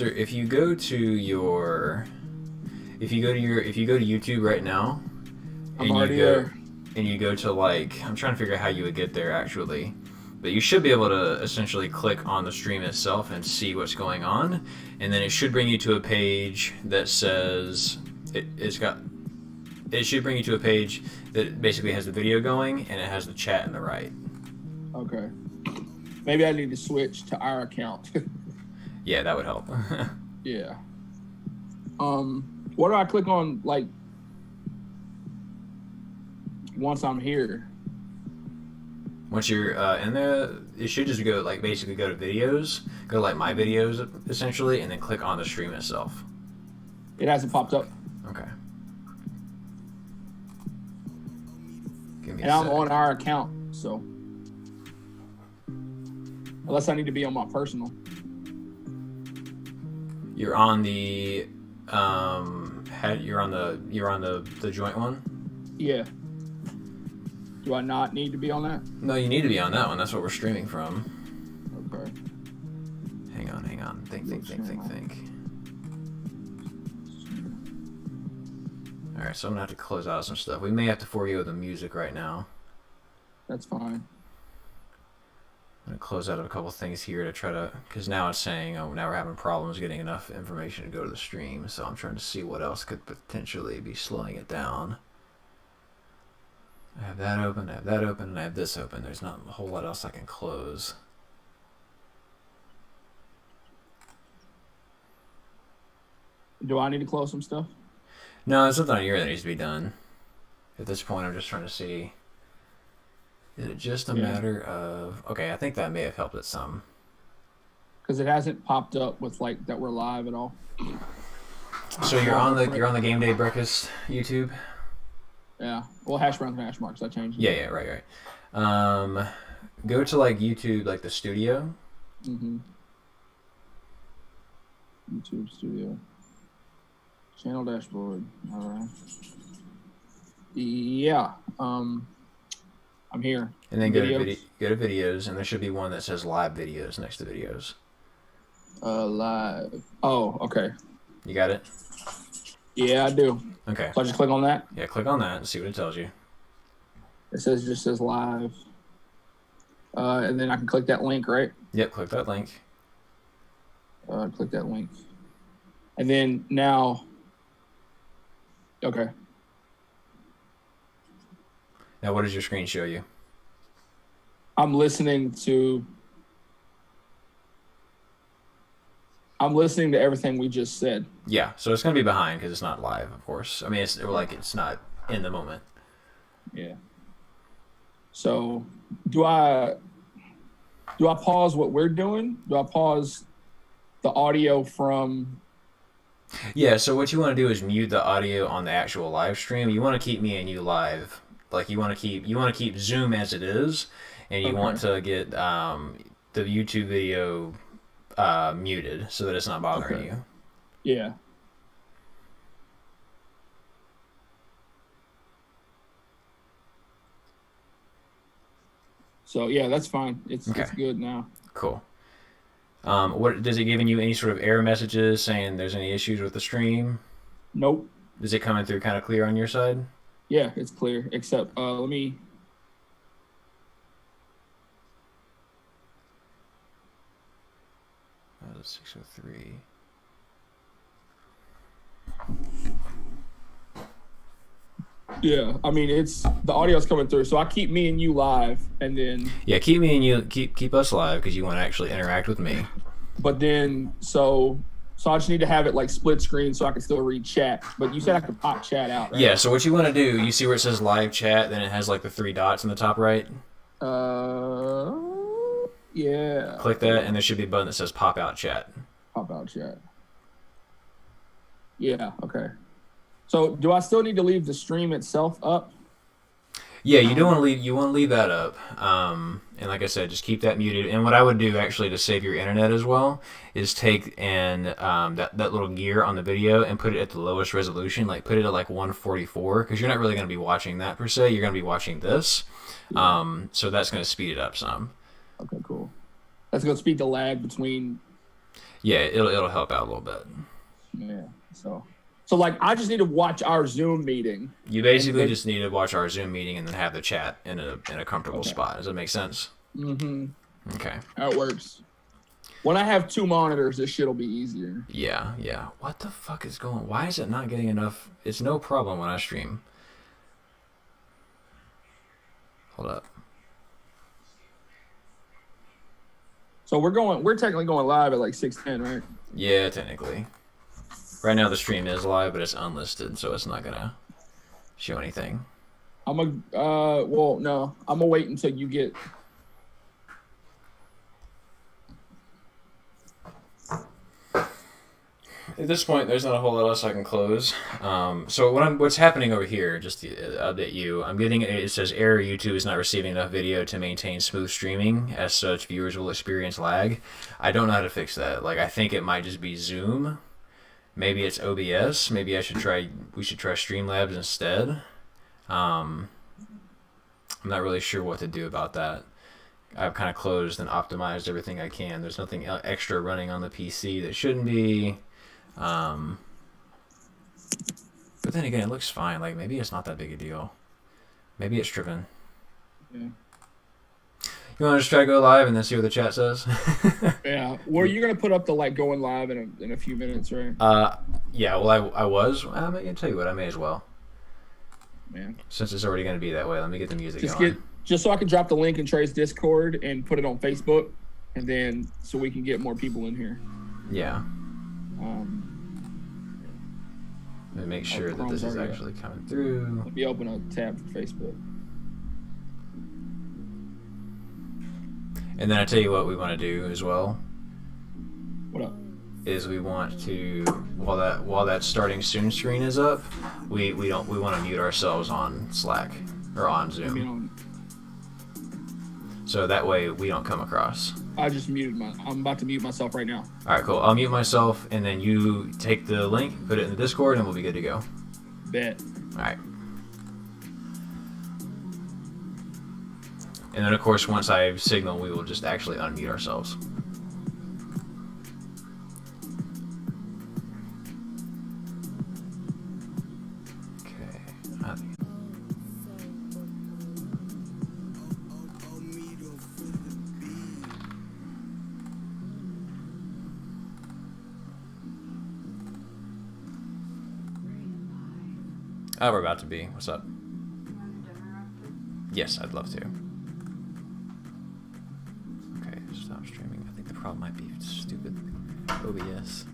If you go to your, if you go to YouTube right now, I'm and you already go, there. and you go to like, I'm trying to figure out how you would get there actually, but you should be able to essentially click on the stream itself and see what's going on, and then it should bring you to a page that says it should bring you to a page that basically has the video going and it has the chat in the right. Okay. Maybe I need to switch to our account. Yeah, that would help. Yeah. What do I click on, like, once I'm here? Once you're in there, it should just go like basically go to videos, go to like my videos essentially, and then click on the stream itself. It hasn't popped up. Okay. Give me And a I'm sec. on our account, so. Unless I need to be on my personal. You're on the you're on the joint one? Yeah. Do I not need to be on that? No, you need to be on that one. That's what we're streaming from. Okay. Hang on. Think. Alright, so I'm gonna have to close out some stuff. We may have to forego the music right now. That's fine. I'm gonna close out a couple things here to try to, because now it's saying, oh, now we're having problems getting enough information to go to the stream. So I'm trying to see what else could potentially be slowing it down. I have that open, and I have this open. There's not a whole lot else I can close. Do I need to close some stuff? No, there's something on here that needs to be done. At this point, I'm just trying to see. Is it just a matter of... Okay, I think that may have helped it some. Because it hasn't popped up with, like, that we're live at all. So you're on the Gameday Breakfast YouTube? Yeah. Well, hash browns and hash marks. I changed it. Yeah, right. Go to, like, YouTube, like, the studio. Mm-hmm. YouTube studio. Channel dashboard. All right. Yeah. I'm here. And then go to Videos. videos, and there should be one that says live videos next to videos. Live. Oh, okay. You got it? Yeah, I do. Okay. So I just click on that. Yeah, click on that and see what it tells you. It just says live. And then I can click that link, right? Yep, click that link. Click that link. And then now. Okay. Now, what does your screen show you? I'm listening to everything we just said. Yeah, so it's going to be behind because it's not live, of course. I mean, it's not in the moment. Yeah. So, do I pause what we're doing? Do I pause the audio from? Yeah. So what you want to do is mute the audio on the actual live stream. You want to keep me and you live. Like you want to keep Zoom as it is, and you want to get the YouTube video muted so that it's not bothering you. Yeah. So yeah, that's fine. It's good now. Cool. What does it giving you any sort of error messages saying there's any issues with the stream? Nope. Is it coming through kind of clear on your side? Yeah, it's clear. Except let me. That was 603. Yeah, I mean it's the audio's coming through, so I keep me and you live, and then Yeah, keep me and you keep us live because you want to actually interact with me. But then so I just need to have it like split screen so I can still read chat. But you said I could pop chat out, right? Yeah. So what you want to do? You see where it says live chat, then it has like the three dots in the top right. Yeah. Click that, and there should be a button that says pop out chat. Pop out chat. Yeah. Okay. So do I still need to leave the stream itself up? Yeah, you don't want to leave. You want to leave that up. And like I said, just keep that muted. And what I would do actually to save your internet as well is take and that little gear on the video and put it at the lowest resolution. Like put it at like 144 because you're not really going to be watching that per se. You're going to be watching this. So that's going to speed it up some. Okay, cool. That's going to speed the lag between. Yeah, it'll help out a little bit. Yeah. So like I just need to watch our Zoom meeting. You basically just need to watch our Zoom meeting and then have the chat in a comfortable spot. Does that make sense? Mm-hmm. Okay. That works. When I have 2 monitors, this shit'll be easier. Yeah. What the fuck is going? Why is it not getting enough? It's no problem when I stream. Hold up. So we're technically going live at like 6:10, right? Yeah, technically. Right now the stream is live, but it's unlisted, so it's not gonna show anything. No. I'm gonna wait until you get. At this point, there's not a whole lot else I can close. So what's happening over here, just to update you, I'm getting, it says error, YouTube is not receiving enough video to maintain smooth streaming. As such, viewers will experience lag. I don't know how to fix that. Like, I think it might just be Zoom. Maybe it's OBS. Maybe we should try Streamlabs instead. I'm not really sure what to do about that. I've kind of closed and optimized everything I can. There's nothing extra running on the PC that shouldn't be. But then again, it looks fine. Like, maybe it's not that big a deal. Maybe it's tripping. Yeah. You want to just try to go live and then see what the chat says? Yeah. Well, you're gonna put up the like going live in a few minutes, right? Yeah. Well, I was. I'm gonna tell you what. I may as well. Man. Since it's already gonna be that way, let me get the music going. Just so I can drop the link in Trey's Discord and put it on Facebook, and then so we can get more people in here. Yeah. Let me make sure that this is actually coming through. Let me open a tab for Facebook. And then I tell you what we want to do as well. What up? Is we want to, while that starting soon screen is up, we want to mute ourselves on Slack or on Zoom. So that way we don't come across. I'm about to mute myself right now. All right, cool. I'll mute myself, and then you take the link, put it in the Discord, and we'll be good to go. Bet. All right. And then, of course, once I signal, we will just actually unmute ourselves. Oh, we're about to be. What's up? Yes, I'd love to. Okay, stop streaming. I think the problem might be stupid OBS.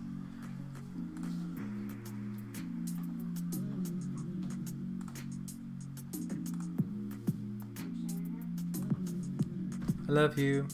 I love you.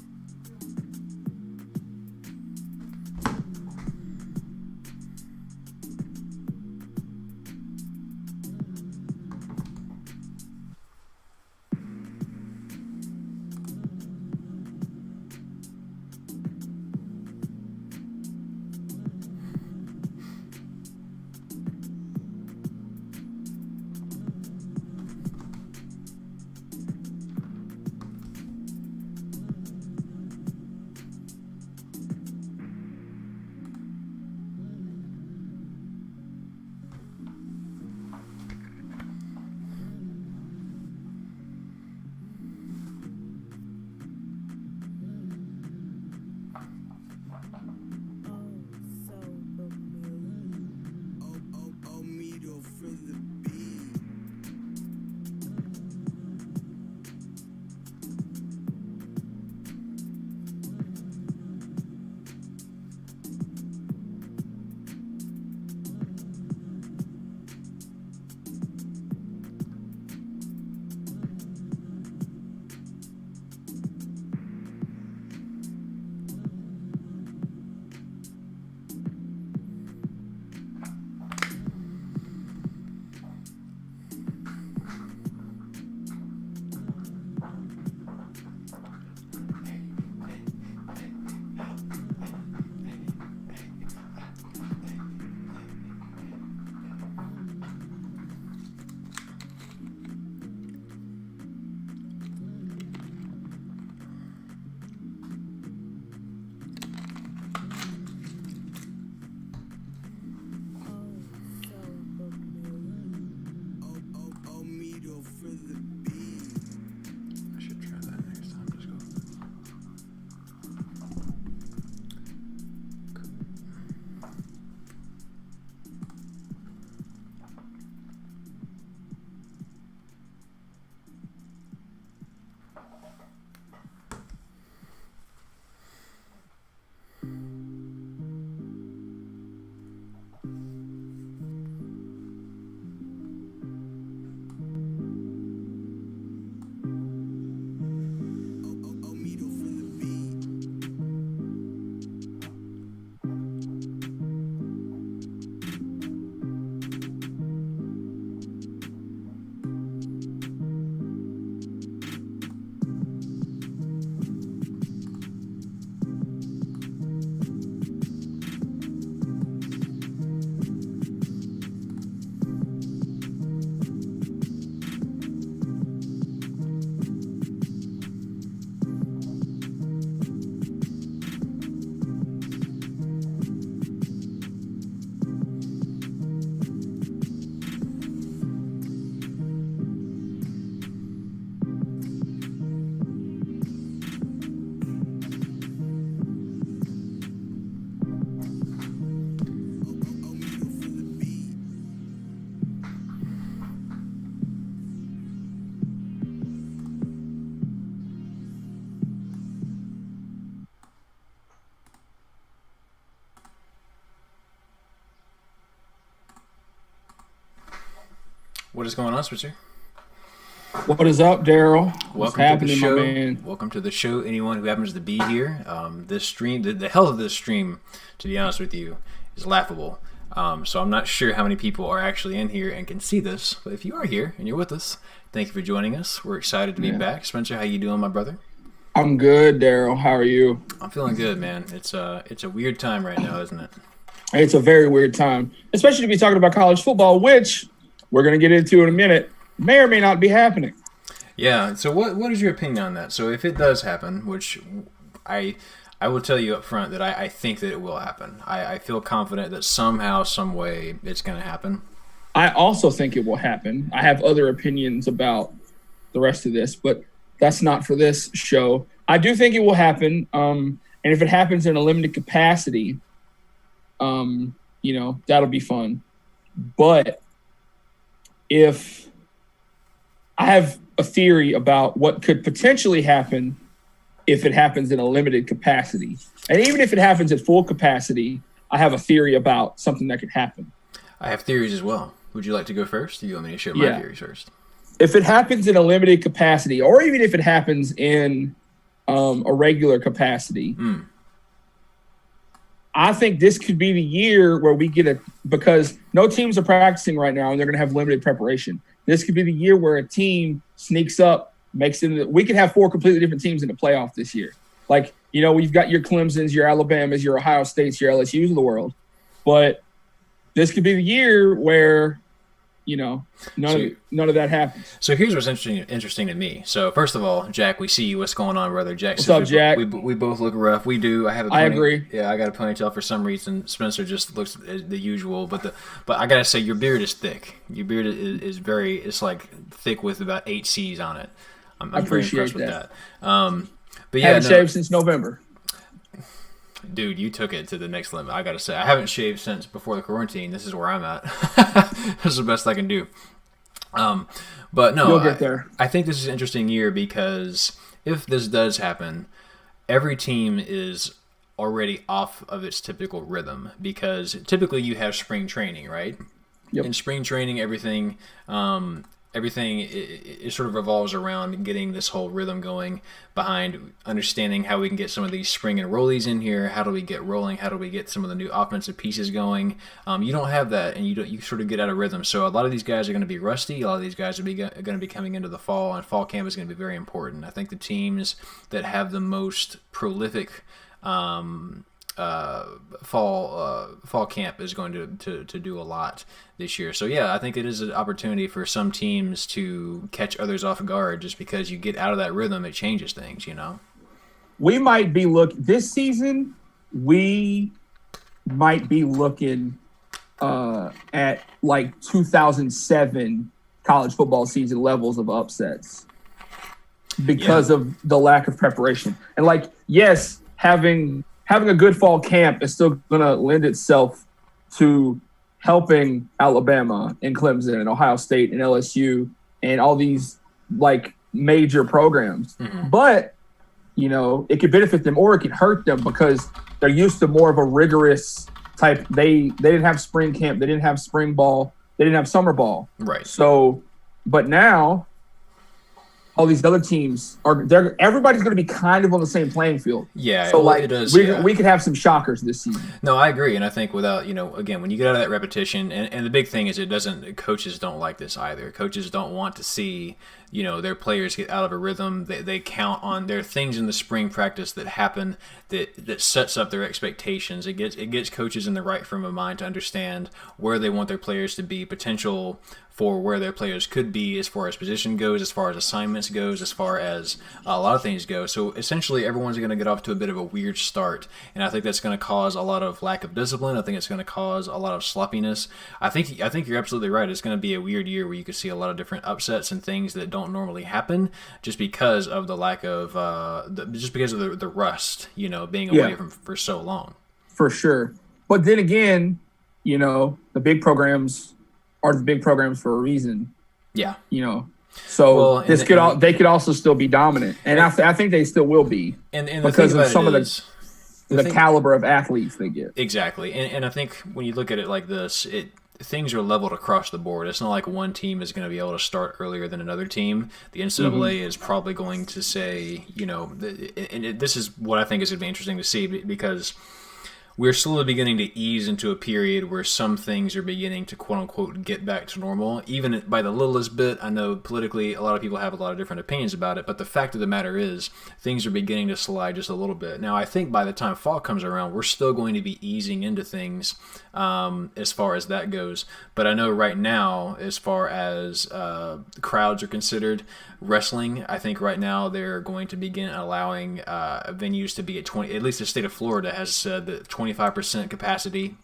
I should try that next time. Just go. What is going on, Spencer? What is up, Daryl? What's Welcome happening, to the show. my man? Welcome to the show. Anyone who happens to be here, this stream, the health of this stream, to be honest with you, is laughable. So I'm not sure how many people are actually in here and can see this, but if you are here and you're with us, thank you for joining us. We're excited to be back. Spencer, how you doing, my brother? I'm good, Daryl. How are you? I'm feeling good, man. It's a weird time right now, isn't it? It's a very weird time, especially to be talking about college football, which we're going to get into in a minute. May or may not be happening. Yeah. So what is your opinion on that? So if it does happen, which I will tell you up front that I think that it will happen. I feel confident that somehow, some way, it's going to happen. I also think it will happen. I have other opinions about the rest of this, but that's not for this show. I do think it will happen. And if it happens in a limited capacity, that'll be fun. But if I have a theory about what could potentially happen if it happens in a limited capacity. And even if it happens at full capacity, I have a theory about something that could happen. I have theories as well. Would you like to go first? Or you want me to share my theories first? If it happens in a limited capacity, or even if it happens in a regular capacity, I think this could be the year where we get because no teams are practicing right now and they're going to have limited preparation. This could be the year where a team sneaks up, makes it. We could have 4 completely different teams in the playoff this year. Like, we've got your Clemsons, your Alabamas, your Ohio States, your LSUs of the world. But this could be the year where, none of that happens. So here's what's interesting to me. So first of all, Jack, we see you. What's going on, brother? Jack, what's up, Jack? We both look rough. We do. I agree. Yeah, I got a ponytail for some reason. Spencer just looks the usual, but I gotta say your beard is thick. Your beard is very. It's like thick with about 8 C's on it. I'm very impressed with that. But yeah, haven't shaved since November. Dude, you took it to the next limit. I gotta say, I haven't shaved since before the quarantine. This is where I'm at. This is the best I can do. But no, you'll get there. I think this is an interesting year because if this does happen, every team is already off of its typical rhythm because typically you have spring training, right? Yep. In spring training, everything it sort of revolves around getting this whole rhythm going behind understanding how we can get some of these spring enrollees in here. How do we get rolling? How do we get some of the new offensive pieces going? You don't have that, and you sort of get out of rhythm. So a lot of these guys are going to be rusty. A lot of these guys are going to be coming into the fall, and fall camp is going to be very important. I think the teams that have the most prolific fall camp is going to do a lot this year. So yeah, I think it is an opportunity for some teams to catch others off guard just because you get out of that rhythm, it changes things, We might be this season, we might be looking at like 2007 college football season levels of upsets because of the lack of preparation. And like, yes, having a good fall camp is still going to lend itself to helping Alabama and Clemson and Ohio State and LSU and all these like major programs. Mm-hmm. But, you know, it could benefit them or it could hurt them because they're used to more of a rigorous type. They didn't have spring camp. They didn't have spring ball. They didn't have summer ball. Right. So, but now all these other teams everybody's going to be kind of on the same playing field. Yeah. So like it is, we could have some shockers this season. No, I agree. And I think without, you know, again, when you get out of that repetition, and the big thing is coaches don't like this either. Coaches don't want to see, you know, their players get out of a rhythm. They count on there are things in the spring practice that happen that sets up their expectations. It gets coaches in the right frame of mind to understand where they want their players to be, potential for where their players could be as far as position goes, as far as assignments goes, as far as a lot of things go. So essentially everyone's going to get off to a bit of a weird start. And I think that's going to cause a lot of lack of discipline. I think it's going to cause a lot of sloppiness. I think you're absolutely right. It's going to be a weird year where you could see a lot of different upsets and things that don't normally happen just because of the lack of the rust, you know, being away from for so long. For sure. But then again, you know, the big programs are the big programs for a reason. Yeah. You know, so they could also still be dominant. And I think they still will be and because of some of the caliber of athletes they get. Exactly. And I think when you look at it like this, things are leveled across the board. It's not like one team is going to be able to start earlier than another team. The NCAA is probably going to say, you know, this is what I think is going to be interesting to see because we're slowly beginning to ease into a period where some things are beginning to quote-unquote get back to normal, even by the littlest bit. I know politically a lot of people have a lot of different opinions about it, but the fact of the matter is things are beginning to slide just a little bit. Now, I think by the time fall comes around, we're still going to be easing into things as far as that goes. But I know right now, as far as crowds are considered, wrestling, I think right now they're going to begin allowing venues to be at 20. At least the state of Florida has said that 25% capacity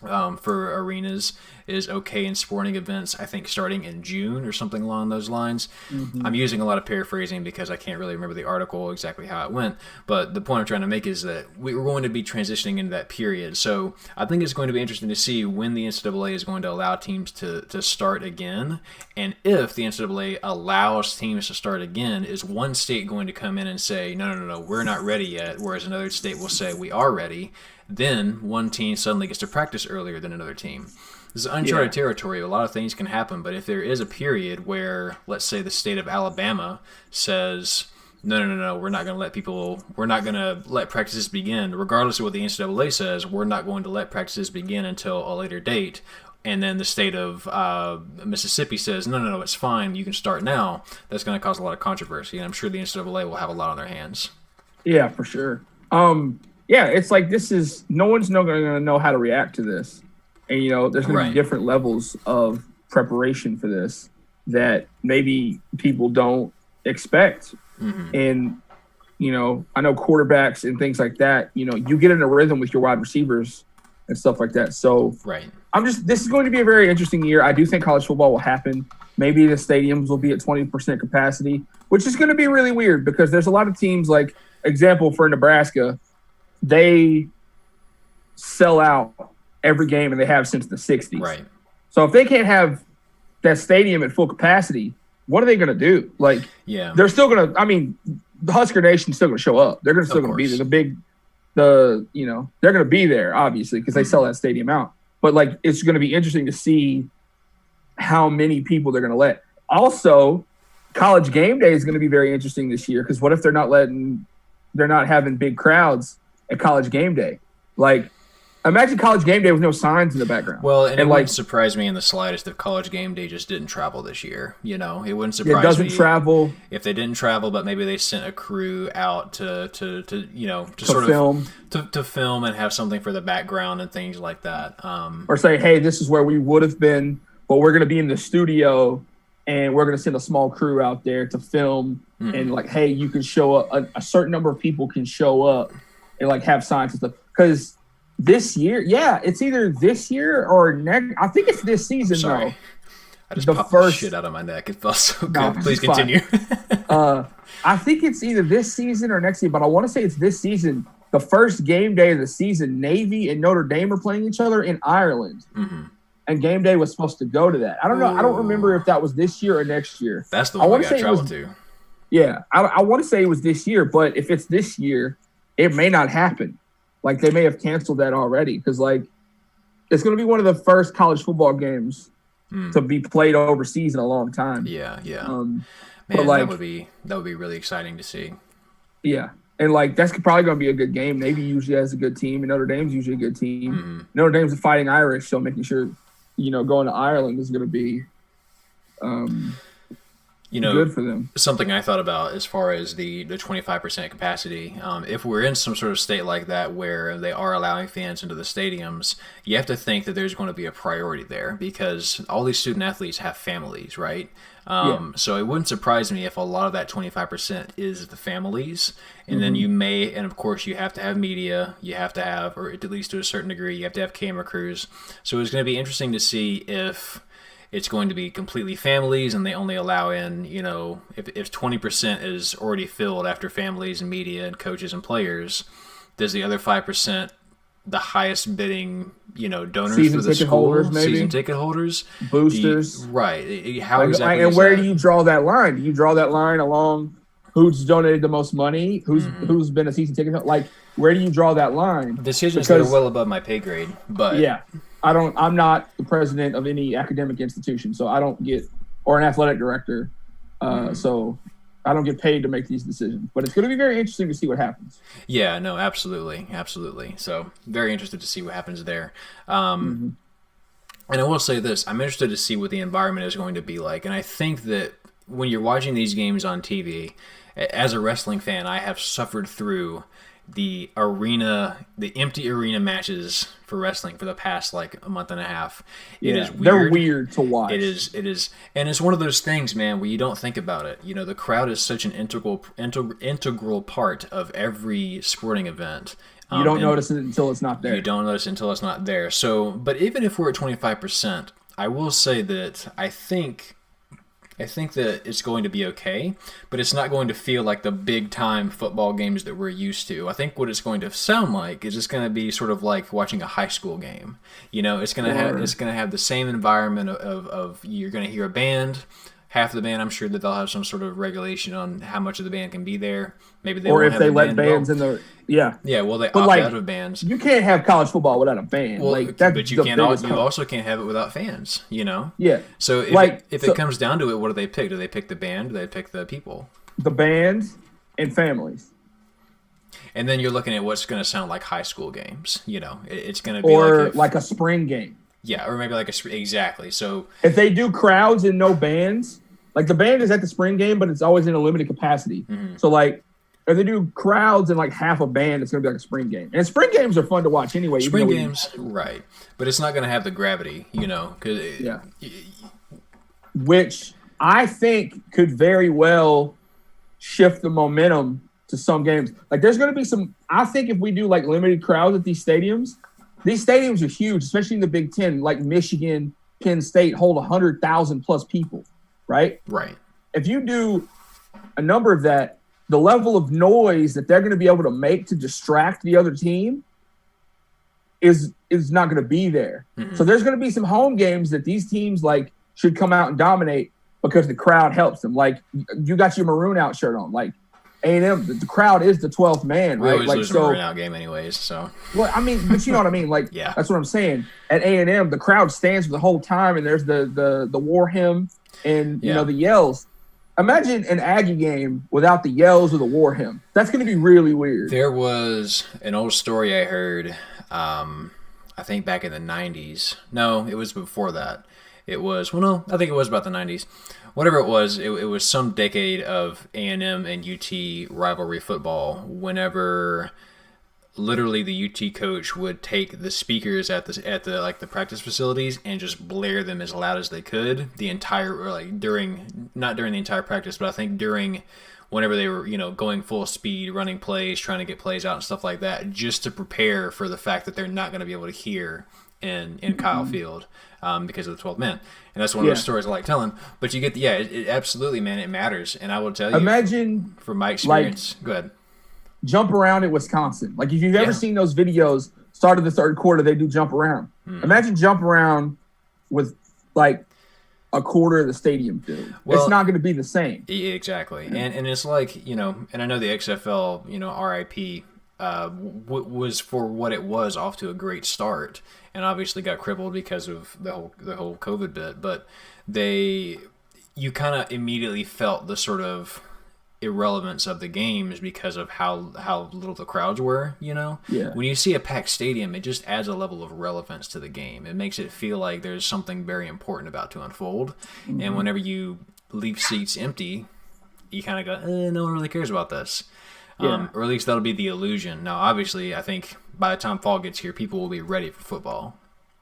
for arenas is okay in sporting events, I think starting in June or something along those lines. Mm-hmm. I'm using a lot of paraphrasing because I can't really remember the article exactly how it went, but the point I'm trying to make is that we're going to be transitioning into that period. So I think it's going to be interesting to see when the NCAA is going to allow teams to start again, and if the NCAA allows teams to start again, is one state going to come in and say, no, we're not ready yet, whereas another state will say we are ready. Then one team suddenly gets to practice earlier than another team. This is uncharted territory. A lot of things can happen, but if there is a period where, let's say, the state of Alabama says, no, we're not going to let practices begin, regardless of what the NCAA says, we're not going to let practices begin until a later date, and then the state of Mississippi says, no, it's fine, you can start now, that's going to cause a lot of controversy, and I'm sure the NCAA will have a lot on their hands. Yeah, for sure. Yeah, it's like no one's going to know how to react to this. And, you know, there's going to be different levels of preparation for this that maybe people don't expect. Mm-hmm. And, you know, I know quarterbacks and things like that, you know, you get in a rhythm with your wide receivers and stuff like that. So this is going to be a very interesting year. I do think college football will happen. Maybe the stadiums will be at 20% capacity, which is going to be really weird because there's a lot of teams, like, example for Nebraska, they sell out every game, and they have since the 60s. Right. So if they can't have that stadium at full capacity, what are they going to do? Like, they're still going to – I mean, the Husker Nation's still going to show up. They're still going to be there. They're going to be there, obviously, because they sell that stadium out. But, like, it's going to be interesting to see how many people they're going to let. Also, College Game Day is going to be very interesting this year because what if they're not having big crowds at College Game Day? Like, imagine College Game Day with no signs in the background. Well, and it wouldn't surprise me in the slightest if College Game Day just didn't travel this year. You know, it wouldn't surprise me. Travel. If they didn't travel, but maybe they sent a crew out to film and have something for the background and things like that. Or say, hey, this is where we would have been, but we're going to be in the studio and we're going to send a small crew out there to film. Mm-hmm. And like, hey, you can show up. A certain number of people can show up and like have signs and stuff. Because this year, it's either this year or next. I think it's this season, though. I just the popped first the shit out of my neck. It felt so good. No, Please it's fine. continue. I think it's either this season or next year, but I want to say it's this season. The first game day of the season, Navy and Notre Dame are playing each other in Ireland. Mm-hmm. And game day was supposed to go to that. I don't know. I don't remember if that was this year or next year. That's the one we got to travel to. Yeah, I want to say it was this year, but if it's this year, it may not happen. Like, they may have canceled that already because, like, it's going to be one of the first college football games to be played overseas in a long time. Yeah. Man, like, that would be really exciting to see. Yeah. And, like, that's probably going to be a good game. Navy usually has a good team, and Notre Dame's usually a good team. Mm-hmm. Notre Dame's a Fighting Irish, so making sure, going to Ireland is going to be good for them. Something I thought about as far as the 25% capacity, if we're in some sort of state like that where they are allowing fans into the stadiums, you have to think that there's going to be a priority there because all these student athletes have families, right? So it wouldn't surprise me if a lot of that 25% is the families. And then and of course you have to have media, you have to have, or at least to a certain degree, you have to have camera crews. So it's going to be interesting to see if it's going to be completely families and they only allow in, if 20% is already filled after families and media and coaches and players, does the other 5%, the highest bidding, donors season for the ticket school, holders, maybe? Season ticket holders, boosters, right? How exactly? And where do you draw that line? Do you draw that line along who's donated the most money, who's been a season ticket holder? Like, where do you draw that line? Decisions that are well above my pay grade, but yeah. I'm not the president of any academic institution, so I don't get, or an athletic director, so I don't get paid to make these decisions. But it's going to be very interesting to see what happens. Yeah, no, absolutely. So very interested to see what happens there. And I will say this, I'm interested to see what the environment is going to be like. And I think that when you're watching these games on TV, as a wrestling fan, I have suffered through the empty arena matches for wrestling for the past like a month and a half. It is weird. They're weird to watch. It is, and it's one of those things, man, where you don't think about it. The crowd is such an integral part of every sporting event. You don't notice it until it's not there. You don't notice it until it's not there. So, but even if we're at 25%, I will say that I think that it's going to be okay, but it's not going to feel like the big-time football games that we're used to. I think what it's going to sound like is it's going to be sort of like watching a high school game. It's going to have the same environment of you're going to hear a band. Half the band, I'm sure that they'll have some sort of regulation on how much of the band can be there. Maybe they or won't if have they a let band bands in the well, they but opt out of bands. You can't have college football without a band. Well, that's but you also can't have it without fans. Yeah. So if it comes down to it, what do they pick? Do they pick the band? Do they pick the people? The bands and families. And then you're looking at what's going to sound like high school games. It's going to be like a spring game. Yeah, or maybe exactly. So if they do crowds and no bands, like the band is at the spring game, but it's always in a limited capacity. So like if they do crowds and like half a band, it's going to be like a spring game. And spring games are fun to watch anyway. Spring games, right? But it's not going to have the gravity, which I think could very well shift the momentum to some games. Like there's going to be some. I think if we do like limited crowds at these stadiums are huge, especially in the Big Ten. Like Michigan, Penn State hold 100,000 plus people, right? Right. If you do a number of that, the level of noise that they're going to be able to make to distract the other team is not going to be there. So there's going to be some home games that these teams like should come out and dominate because the crowd helps them. Like you got your maroon out shirt on, like A&M, the crowd is the 12th man, right? We always like lose a maroon out game anyways, so. Well, I mean, but you know what I mean? Like, yeah. That's what I'm saying. At A&M, the crowd stands for the whole time, and there's the war hymn and the yells. Imagine an Aggie game without the yells or the war hymn. That's going to be really weird. There was an old story I heard, I think back in the 90s. No, it was before that. I think it was about the 90s. Whatever it was some decade of A&M and UT rivalry football whenever literally the UT coach would take the speakers at the practice facilities and just blare them as loud as they could not during the entire practice, but I think during whenever they were, going full speed, running plays, trying to get plays out and stuff like that, just to prepare for the fact that they're not going to be able to hear in Kyle Field because of the 12 men. And that's one of those stories I like telling. But you get it absolutely, man, it matters. And I will tell you, imagine from my experience, go ahead. Jump around in Wisconsin. Like if you've ever seen those videos, start of the third quarter, they do jump around. Imagine jump around with like a quarter of the stadium filled. Well, it's not going to be the same. Exactly. And it's like, and I know the XFL, RIP was for what it was off to a great start, and obviously got crippled because of the whole COVID bit. But you kind of immediately felt the sort of irrelevance of the games because of how little the crowds were. When you see a packed stadium, it just adds a level of relevance to the game. It makes it feel like there's something very important about to unfold. And whenever you leave seats empty, you kind of go, no one really cares about this. Or at least that'll be the illusion. Now, obviously, I think by the time fall gets here, people will be ready for football.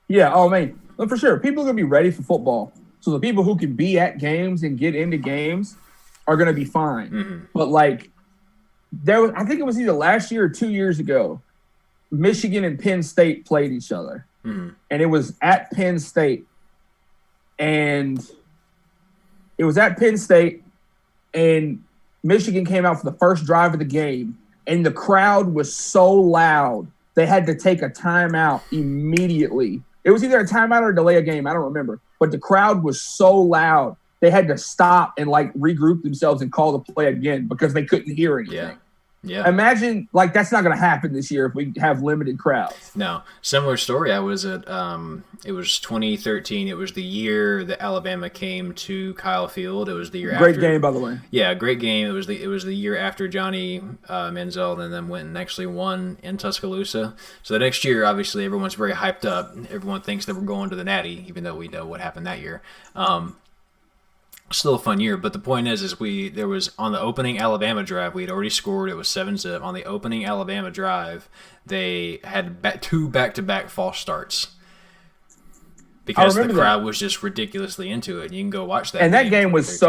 Yeah, man. But for sure, people are going to be ready for football. So the people who can be at games and get into games are going to be fine. But, like, I think it was either last year or 2 years ago, Michigan and Penn State played each other. And it was at Penn State. And Michigan came out for the first drive of the game, and the crowd was so loud they had to take a timeout immediately. It was either a timeout or delay a game. I don't remember. But the crowd was so loud they had to stop and like regroup themselves and call the play again because they couldn't hear anything. Yeah. Imagine like that's not going to happen this year if we have limited crowds. No. Similar story. I was at it was 2013. It was the year that Alabama came to Kyle Field. It was the year after. Great game, by the way. Yeah, great game. It was the year after Johnny Manziel and then went and actually won in Tuscaloosa. So the next year, obviously, everyone's very hyped up. Everyone thinks that we're going to the Natty, even though we know what happened that year. Still a fun year, but the point is there was on the opening Alabama drive, we had already scored. It was 7-zip. On the opening Alabama drive, they had two back-to-back false starts because the crowd was just ridiculously into it. You can go watch that. And that game was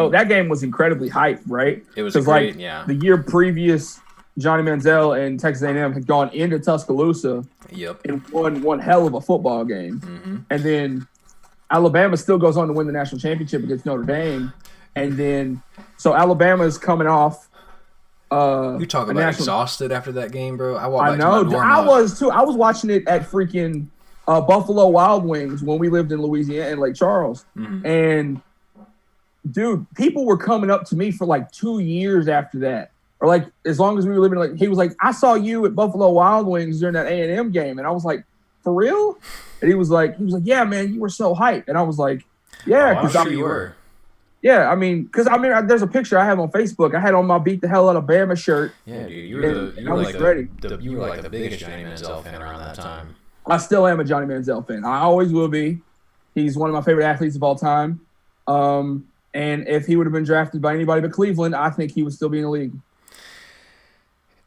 incredibly hyped, right? It was great, yeah. The year previous, Johnny Manziel and Texas A&M had gone into Tuscaloosa and won one hell of a football game, and then Alabama still goes on to win the national championship against Notre Dame. And then, so Alabama's coming off. You talk about exhausted after that game, bro. I was too. I was watching it at freaking Buffalo Wild Wings when we lived in Louisiana in Lake Charles. And, dude, people were coming up to me for like 2 years after that. Or like as long as we were living, like he was like, I saw you at Buffalo Wild Wings during that A&M game. And I was like, for real? And he was like, yeah, man, you were so hyped. And I was like, yeah, because I'm sure you were. Yeah, because there's a picture I have on Facebook. I had on my Beat the Hell Out of Bama shirt. Yeah, dude, you were like the biggest Johnny Manziel fan around that time. I still am a Johnny Manziel fan. I always will be. He's one of my favorite athletes of all time. And if he would have been drafted by anybody but Cleveland, I think he would still be in the league.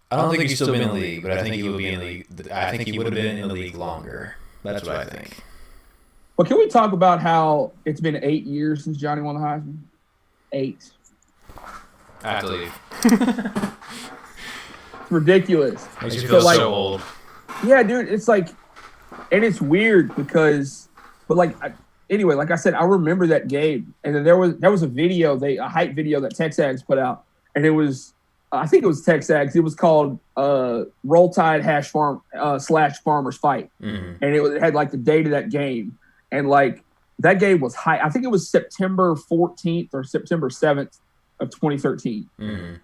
I don't think he'd still be in the league, but I think he would be in the league. I think he would have been in the league longer. That's what I think. Well, can we talk about how it's been 8 years since Johnny won the Heisman? 8. I have to leave. It's ridiculous. Makes you feel so old. Yeah, dude. It's like, and it's weird because, but like, anyway, like I said, I remember that game, and then there was a video, a hype video that Texags put out, and it was. I think it was Texags. It was called Roll Tide / Farmers Fight. And it had like the date of that game. And like that game was high. I think it was September 14th or September 7th of 2013.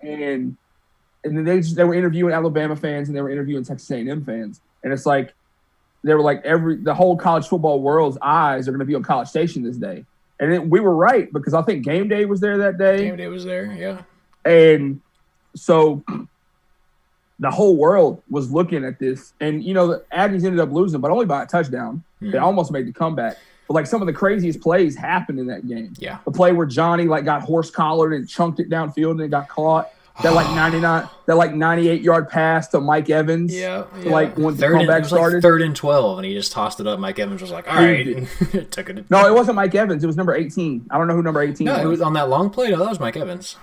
And then they were interviewing Alabama fans and they were interviewing Texas A&M fans. And it's like, they were like the whole college football world's eyes are going to be on College Station this day. And we were right because I think Gameday was there that day. Gameday was there, yeah. And so the whole world was looking at this, and the Aggies ended up losing, but only by a touchdown. They almost made the comeback. But like some of the craziest plays happened in that game. Yeah, the play where Johnny like got horse collared and chunked it downfield and it got caught. That 98-yard pass to Mike Evans. Yeah. Like when the comeback started. Like 3rd and 12, and he just tossed it up. Mike Evans was like, all right. Took it. No, it wasn't Mike Evans. It was number 18. I don't know who number 18 was. No, it was on that long play. No, that was Mike Evans.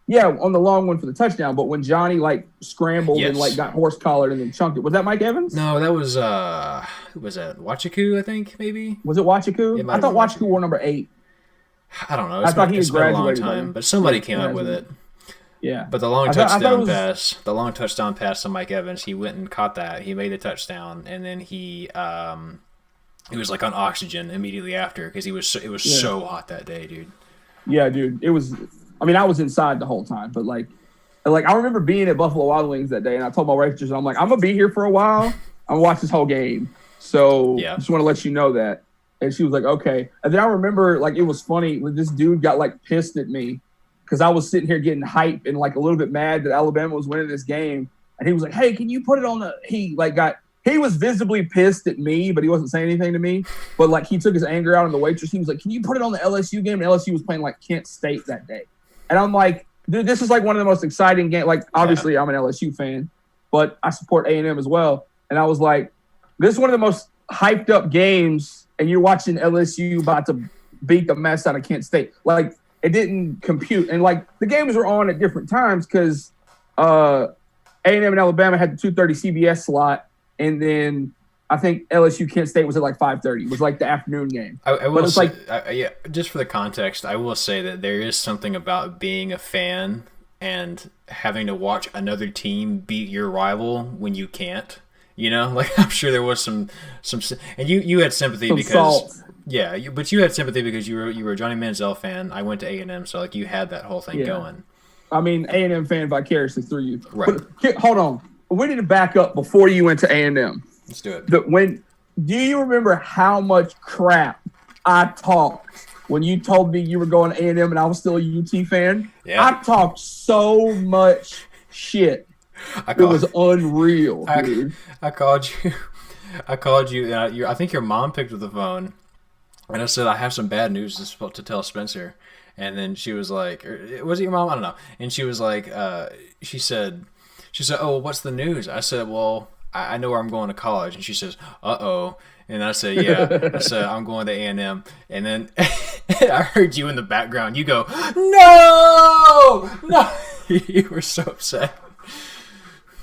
Yeah, on the long one for the touchdown. But when Johnny like scrambled and like got horse collared and then chunked it, was that Mike Evans? No, that was who was that? Wachiku, I think maybe. Was it Wachiku? I thought Wachiku wore number 8. I don't know. I thought he had been a long graduated. time, but somebody came up with it. Yeah. But the long touchdown pass to Mike Evans, he went and caught that. He made a touchdown, and then he was like on oxygen immediately after because it was so hot that day, dude. Yeah, dude. It was. I mean, I was inside the whole time, but like I remember being at Buffalo Wild Wings that day, and I told my wife, I'm like, I'm gonna be here for a while. I'm gonna watch this whole game. So just want to let you know that. And she was like, okay. And then I remember like it was funny when this dude got like pissed at me because I was sitting here getting hype and like a little bit mad that Alabama was winning this game, and he was like, hey, can you put it on the? He was visibly pissed at me, but he wasn't saying anything to me. But like he took his anger out on the waitress. He was like, can you put it on the LSU game? And LSU was playing like Kent State that day. And I'm like, dude, this is like one of the most exciting games. Like, obviously, I'm an LSU fan, but I support A&M as well. And I was like, this is one of the most hyped up games, and you're watching LSU about to beat the mess out of Kent State. Like, it didn't compute. And, like, the games were on at different times because A&M and Alabama had the 2:30 CBS slot, and then I think LSU Kent State was at like 5:30. It was like the afternoon game. I will say, just for the context, I will say that there is something about being a fan and having to watch another team beat your rival when you can't. You know, like I'm sure there was some, and you had sympathy because salt. But you had sympathy because you were a Johnny Manziel fan. I went to A&M, so like you had that whole thing going. I mean, A&M fan vicariously through you. Right. But, hold on, we need to back up before you went to A&M. Let's do it. Do you remember how much crap I talked when you told me you were going to A&M and I was still a UT fan? Yeah. I talked so much shit. It was unreal, dude. I called you. I think your mom picked up the phone, and I said, I have some bad news to tell Spencer. And then she was like, was it your mom? I don't know. And she was like, she said, oh, what's the news? I said, well, I know where I'm going to college. And she says, uh-oh. And I said, yeah. I said, I'm going to A&M. And then I heard you in the background. You go, no! You were so upset.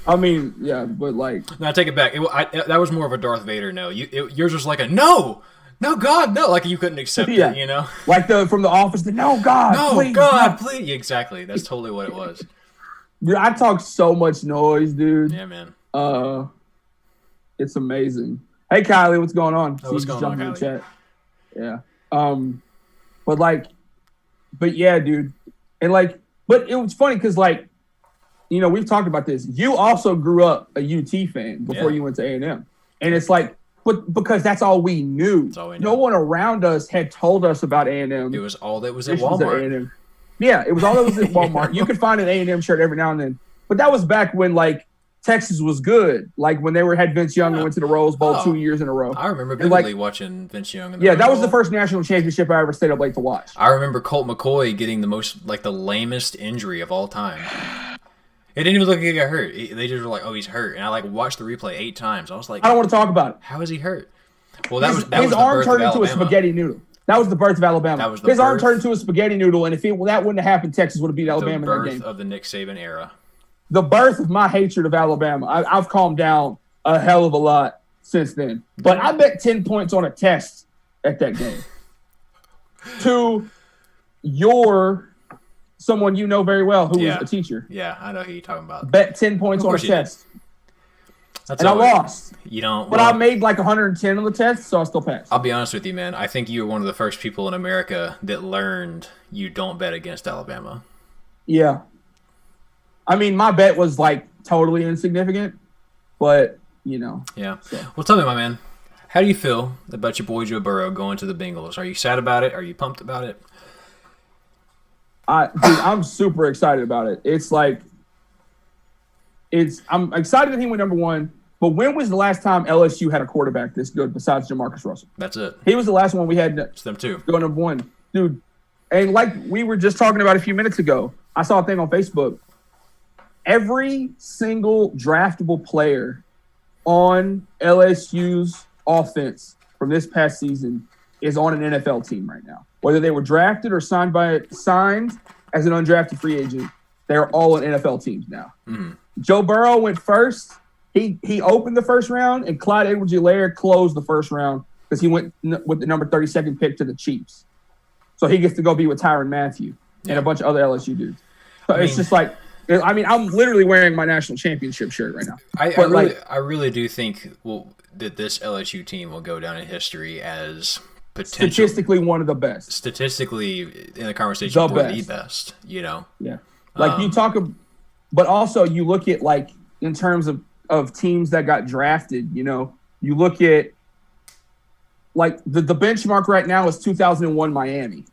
I mean, yeah, but like... No, I take it back. That was more of a Darth Vader no. Yours was like a no! No, God, no! Like you couldn't accept it, you know? Like from The Office, no, God, no, please. God, please. Yeah, exactly. That's totally what it was. Dude, I talk so much noise, dude. Yeah, man. It's amazing. Hey, Kylie, what's going on? What's going on, Kylie? Chat. Yeah. But yeah, dude. And like, but it was funny because like, you know, we've talked about this. You also grew up a UT fan before you went to A&M. And it's like, but because that's all we knew. That's all we knew. No one around us had told us about A&M. It was all that was at Walmart. Yeah, it was all that was at Walmart. You could find an A&M shirt every now and then. But that was back when, like, Texas was good. Like, when they had Vince Young and went to the Rose Bowl 2 years in a row. I remember vividly watching Vince Young. That was the first national championship I ever stayed up late to watch. I remember Colt McCoy getting the lamest injury of all time. It didn't even look like he got hurt. They just were like, "Oh, he's hurt," and I watched the replay 8 times. I was like, "I don't want to talk about it." How is he hurt? Well, that was his arm turned into a spaghetti noodle. That was the birth of Alabama. His arm turned into a spaghetti noodle, and if that wouldn't have happened, Texas would have beat Alabama in that game. The birth of the Nick Saban era. The birth of my hatred of Alabama. I've calmed down a hell of a lot since then. But I bet 10 points on a test at that game. To someone you know very well who was a teacher. Yeah, I know who you're talking about. Bet 10 points on a test. And I lost. But I made like 110 on the test, so I still passed. I'll be honest with you, man. I think you were one of the first people in America that learned you don't bet against Alabama. Yeah. I mean, my bet was like totally insignificant, but, you know. Yeah. So. Well, tell me, my man, how do you feel about your boy Joe Burrow going to the Bengals? Are you sad about it? Are you pumped about it? I'm super excited about it. It's like, I'm excited that he went number 1, but when was the last time LSU had a quarterback this good besides Jamarcus Russell? That's it. He was the last one we had. It's them too. Go number 1. Dude, and like we were just talking about a few minutes ago, I saw a thing on Facebook. Every single draftable player on LSU's offense from this past season is on an NFL team right now. Whether they were drafted or signed as an undrafted free agent, They're all in NFL teams now. Mm-hmm. Joe Burrow went first. He opened the first round, and Clyde Edwards-Helaire closed the first round because he went with the number 32nd pick to the Chiefs. So he gets to go be with Tyrann Mathieu and a bunch of other LSU dudes. So it's just like, I mean, I'm literally wearing my national championship shirt right now. I really do think that this LSU team will go down in history as statistically one of the best. Statistically, in the conversation, the best. You know. Yeah. Like you talk, but also you look at like in terms of teams that got drafted. You know, you look at like the benchmark right now is 2001 Miami.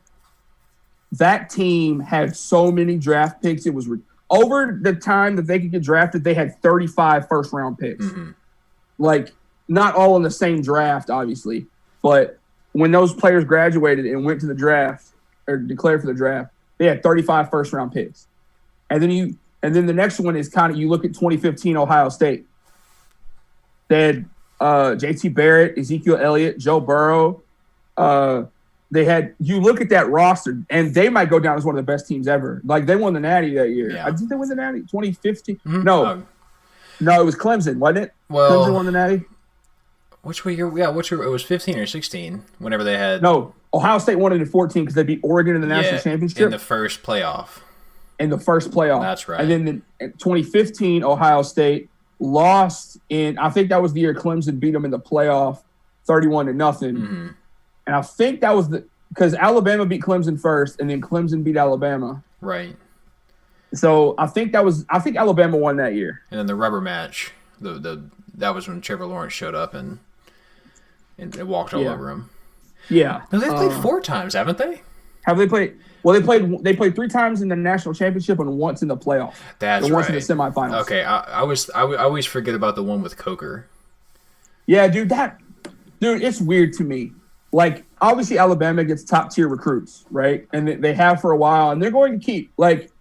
That team had so many draft picks. It was over the time that they could get drafted, they had 35 first-round picks. Mm-hmm. Like, not all in the same draft, obviously, but when those players graduated and went to the draft or declared for the draft, they had 35 first-round picks. And then the next one is kind of, you look at 2015 Ohio State. They had J.T. Barrett, Ezekiel Elliott, Joe Burrow. You look at that roster, and they might go down as one of the best teams ever. Like, they won the Natty that year. Yeah. Did they win the Natty? 2015? Mm-hmm. No, it was Clemson, wasn't it? Well, Clemson won the Natty? Which year? Yeah, which year? It was 15 or 16, whenever they had... No, Ohio State won it in 14 because they beat Oregon in the national championship. In the first playoff. That's right. And then in 2015, Ohio State lost I think that was the year Clemson beat them in the playoff 31-0. Mm-hmm. And I think that was because Alabama beat Clemson first, and then Clemson beat Alabama. Right. So I think Alabama won that year. And then the rubber match, that was when Trevor Lawrence showed up and walked all over him. Yeah. No, they've played 4 times, haven't they? Have they played? Well, they played 3 times in the national championship and once in the playoff. That's right. Once in the semifinals. Okay, I always forget about the one with Coker. Yeah, dude, it's weird to me. Like, obviously Alabama gets top tier recruits, right? And they have for a while, and they're going to keep. Like,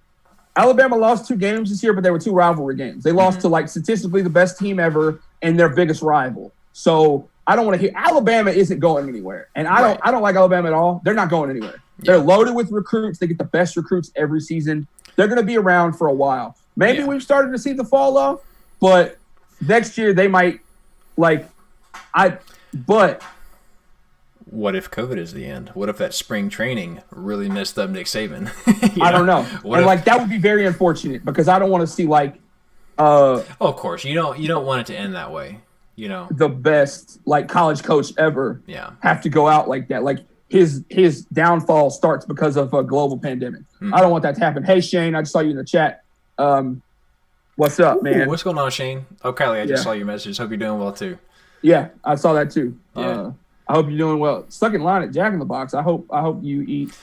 Alabama lost 2 games this year, but they were 2 rivalry games. They lost to, like, statistically the best team ever and their biggest rival. So I don't want to hear Alabama isn't going anywhere, and I don't like Alabama at all. They're not going anywhere. Yeah. They're loaded with recruits. They get the best recruits every season. They're going to be around for a while. Maybe we've started to see the fall off, but next year they might But what if COVID is the end? What if that spring training really messed up Nick Saban? I don't know. That would be very unfortunate because I don't want to see of course, you don't want it to end that way. You know, the best college coach ever have to go out like that. Like his downfall starts because of a global pandemic. Mm-hmm. I don't want that to happen. Hey Shane, I just saw you in the chat. What's up, man? What's going on, Shane? Oh, Kylie, I just saw your message. Hope you're doing well too. Yeah, I saw that too. Yeah. I hope you're doing well. Stuck in line at Jack in the Box. I hope you eat.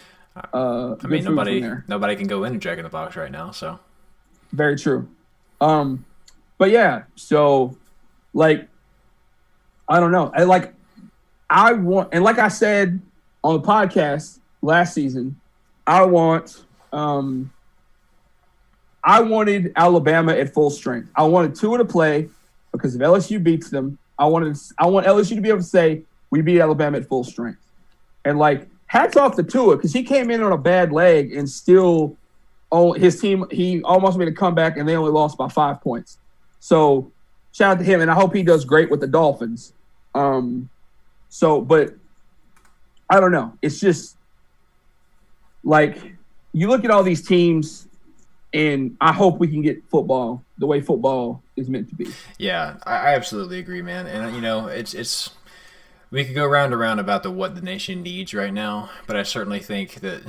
I mean, nobody can go into Jack in the Box right now. So very true. But yeah, so I don't know. I want, and like I said on the podcast last season, I wanted Alabama at full strength. I wanted Tua to play because if LSU beats them, I want LSU to be able to say we beat Alabama at full strength. And hats off to Tua because he came in on a bad leg and still, his team, he almost made a comeback and they only lost by 5 points. So shout out to him, and I hope he does great with the Dolphins. But I don't know. It's just you look at all these teams, and I hope we can get football the way football is meant to be. Yeah, I absolutely agree, man. And it's we could go round and round about what the nation needs right now, but I certainly think that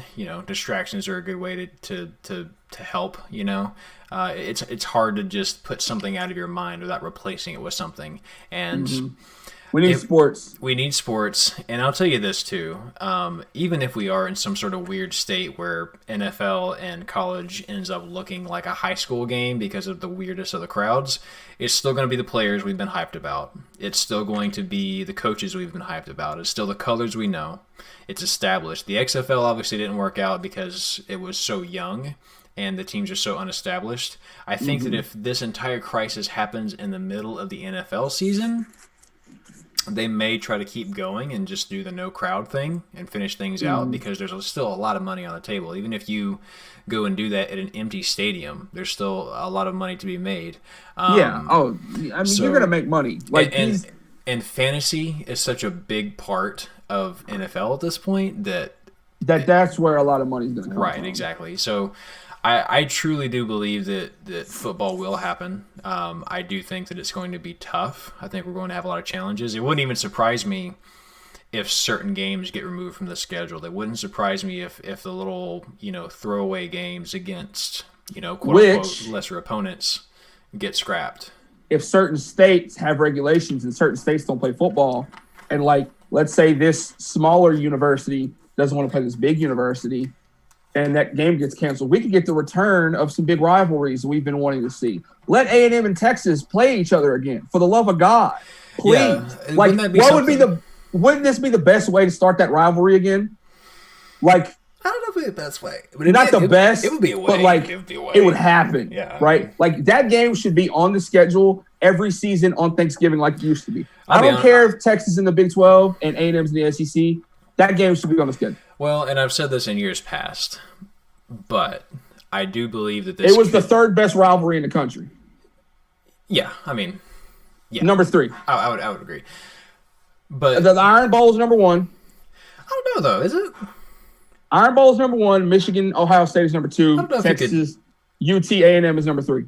distractions are a good way to help. It's hard to just put something out of your mind without replacing it with something. And we need sports. We need sports. And I'll tell you this too. Even if we are in some sort of weird state where NFL and college ends up looking like a high school game because of the weirdest of the crowds, it's still going to be the players we've been hyped about. It's still going to be the coaches we've been hyped about. It's still the colors we know. It's established. The XFL obviously didn't work out because it was so young and the teams are so unestablished. I think that if this entire crisis happens in the middle of the NFL season, they may try to keep going and just do the no crowd thing and finish things out, because there's still a lot of money on the table. Even if you go and do that at an empty stadium, there's still a lot of money to be made. You're gonna make money. And fantasy is such a big part of NFL at this point that's where a lot of money is gonna come right, from. Exactly. So I truly do believe that football will happen. I do think that it's going to be tough. I think we're going to have a lot of challenges. It wouldn't even surprise me if certain games get removed from the schedule. It wouldn't surprise me if the little, throwaway games against, quote unquote lesser opponents get scrapped. If certain states have regulations and certain states don't play football, and let's say this smaller university doesn't want to play this big university, and that game gets canceled, we could get the return of some big rivalries we've been wanting to see. Let A&M and Texas play each other again, for the love of God, please. Yeah. Wouldn't this be the best way to start that rivalry again? I don't know if it would be the best way. Not the best. It would be a way. But it would happen. Yeah. Right? That game should be on the schedule every season on Thanksgiving like it used to be. I don't care if Texas is in the Big 12 and A&M's in the SEC. That game should be on the schedule. Well, and I've said this in years past, but I do believe that it was the third best rivalry in the country. Yeah, yeah. Number 3. I would agree. But the Iron Bowl is number 1. I don't know, though. Is it? Iron Bowl is number 1. Michigan, Ohio State is number 2. Texas, UT, A&M is number 3.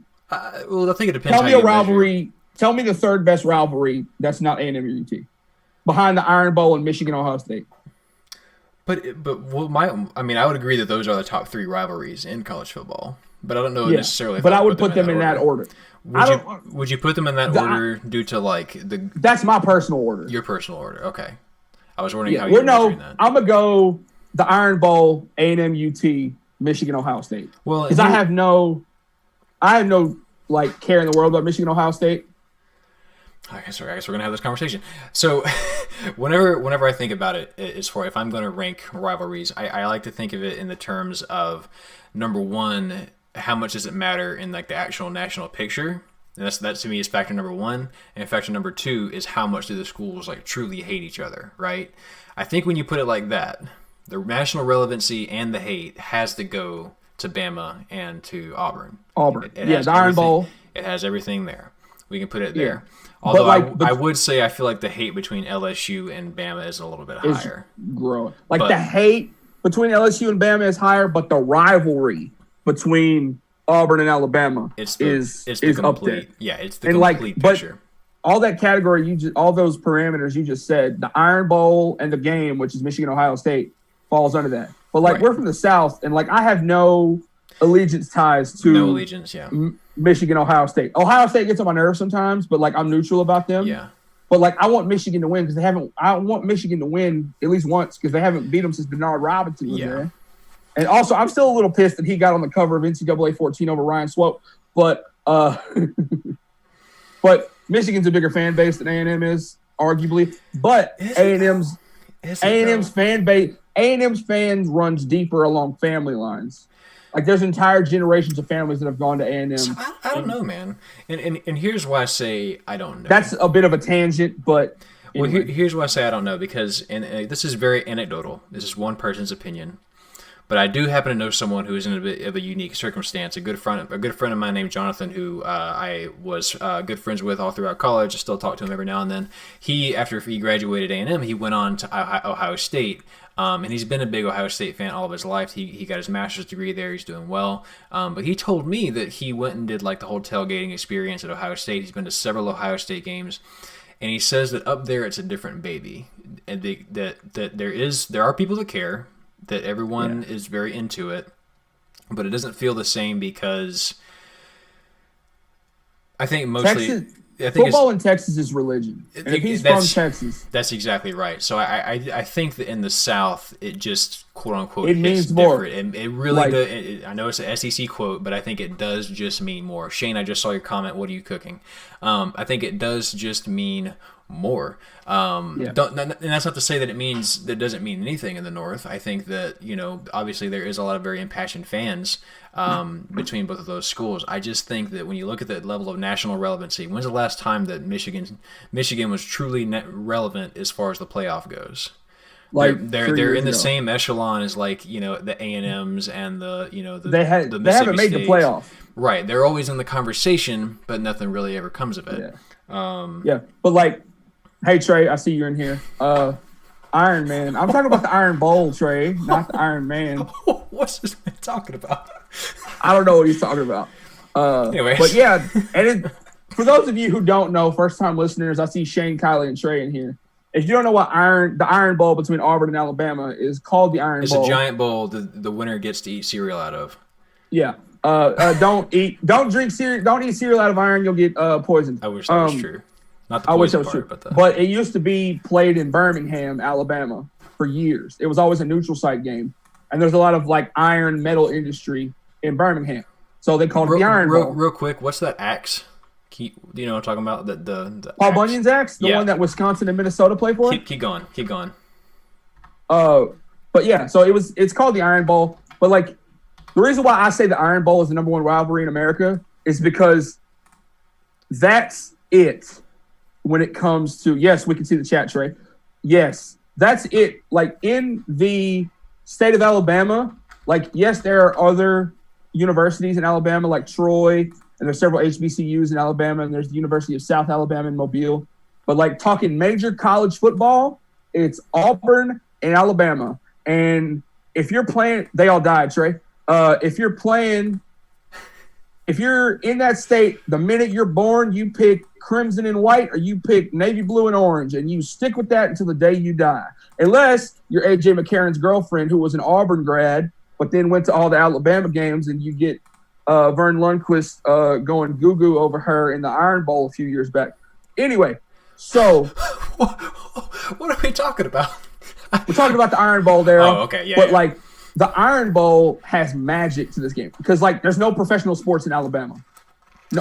Well, I think it depends. Tell me a rivalry. Measure. Tell me the third best rivalry that's not A&M or UT, behind the Iron Bowl and Michigan, Ohio State. I would agree that those are the top 3 rivalries in college football. But I don't know necessarily. But I would put them in that order. Would you put them in that order due to the? That's my personal order. Your personal order, okay. I was wondering how you were measuring that. I'm gonna go the Iron Bowl, A&M, UT, Michigan, Ohio State. Well, because I have no care in the world about Michigan, Ohio State. I guess we're gonna have this conversation. So, whenever I think about it, if I'm gonna rank rivalries, I like to think of it in the terms of number 1, how much does it matter in the actual national picture? And that to me is factor number 1, and factor number 2 is how much do the schools truly hate each other, right? I think when you put it like that, the national relevancy and the hate has to go to Bama and to Auburn. The Iron Bowl. It has everything there. We can put it there. Although I would say I feel like the hate between LSU and Bama is a little bit higher. Growing. The hate between LSU and Bama is higher, but the rivalry between Auburn and Alabama is up there. Yeah, it's the complete picture. But all that category, all those parameters you just said, the Iron Bowl and the game, which is Michigan, Ohio State, falls under that. But we're from the South, and I have no allegiance ties to Michigan, Ohio State. Ohio State gets on my nerves sometimes, but I'm neutral about them. Yeah. But I want Michigan to win because I want Michigan to win at least once because they haven't beat them since Bernard Robinson was there. And also, I'm still a little pissed that he got on the cover of NCAA 14 over Ryan Swope. But but Michigan's a bigger fan base than A&M is, arguably. But A&M's fan base, A&M's fans runs deeper along family lines. There's entire generations of families that have gone to A&M. So I don't know, man. And here's why I say I don't know. That's a bit of a tangent, but anyway. Well, here's why I say I don't know, because this is very anecdotal. This is one person's opinion. But I do happen to know someone who is in a bit of a unique circumstance. A good friend of mine named Jonathan, who I was good friends with all throughout college. I still talk to him every now and then. After he graduated A&M, he went on to Ohio State. And he's been a big Ohio State fan all of his life. He got his master's degree there. He's doing well. But he told me that he went and did the whole tailgating experience at Ohio State. He's been to several Ohio State games. And he says that up there it's a different baby. And that there are people that care, that everyone is very into it. But it doesn't feel the same because I think mostly... Football in Texas is religion. And if he's from Texas. That's exactly right. So I think that in the South, it just, quote unquote, it means more. And it really does. I know it's an SEC quote, but I think it does just mean more. Shane, I just saw your comment. What are you cooking? I think it does just mean more. And that's not to say that it means that doesn't mean anything in the North. I think that, obviously there is a lot of very impassioned fans between both of those schools. I just think that when you look at the level of national relevancy, when's the last time that Michigan was truly relevant as far as the playoff goes? Like they're in the same echelon as like the A&Ms and the they haven't made the playoff. Right, they're always in the conversation, but nothing really ever comes of it. But like, hey Trey, I see you're in here. Iron Man. I'm talking about the Iron Bowl, Trey, not the Iron Man. What's this man talking about? I don't know what he's talking about. Anyways. But yeah, and for those of you who don't know, first time listeners, I see Shane, Kylie, and Trey in here. If you don't know what the Iron Bowl between Auburn and Alabama is called, the Iron Bowl. It's a giant bowl the winner gets to eat cereal out of. Yeah. Don't eat cereal out of iron. You'll get poisoned. I wish that was true. Not the poison I wish that was part, true. But it used to be played in Birmingham, Alabama, for years. It was always a neutral site game, and there's a lot of like iron metal industry in Birmingham, so they called it the Iron Bowl. Real quick, what's that axe? Do you know what I'm talking about? The Paul Bunyan's axe, the one that Wisconsin and Minnesota play for. Keep going. But yeah, so it's called the Iron Bowl. But like, the reason why I say the Iron Bowl is the number one rivalry in America is because that's it when it comes to, yes, we can see the chat, Trey. Yes, that's it. Like in the state of Alabama, like, yes, there are other universities in Alabama like Troy, and there's several HBCUs in Alabama, and there's the University of South Alabama in Mobile. But like talking major college football, it's Auburn and Alabama. And if you're playing, they all died, Trey. If you're in that state, the minute you're born, you pick crimson and white, or you pick navy blue and orange, and you stick with that until the day you die. Unless you're A.J. McCarron's girlfriend, who was an Auburn grad, but then went to all the Alabama games, and you get Vern Lundquist going goo-goo over her in the Iron Bowl a few years back. Anyway, so. What are we talking about? We're talking about the Iron Bowl there. Oh, okay, yeah. But, like, the Iron Bowl has magic to this game because, like, there's no professional sports in Alabama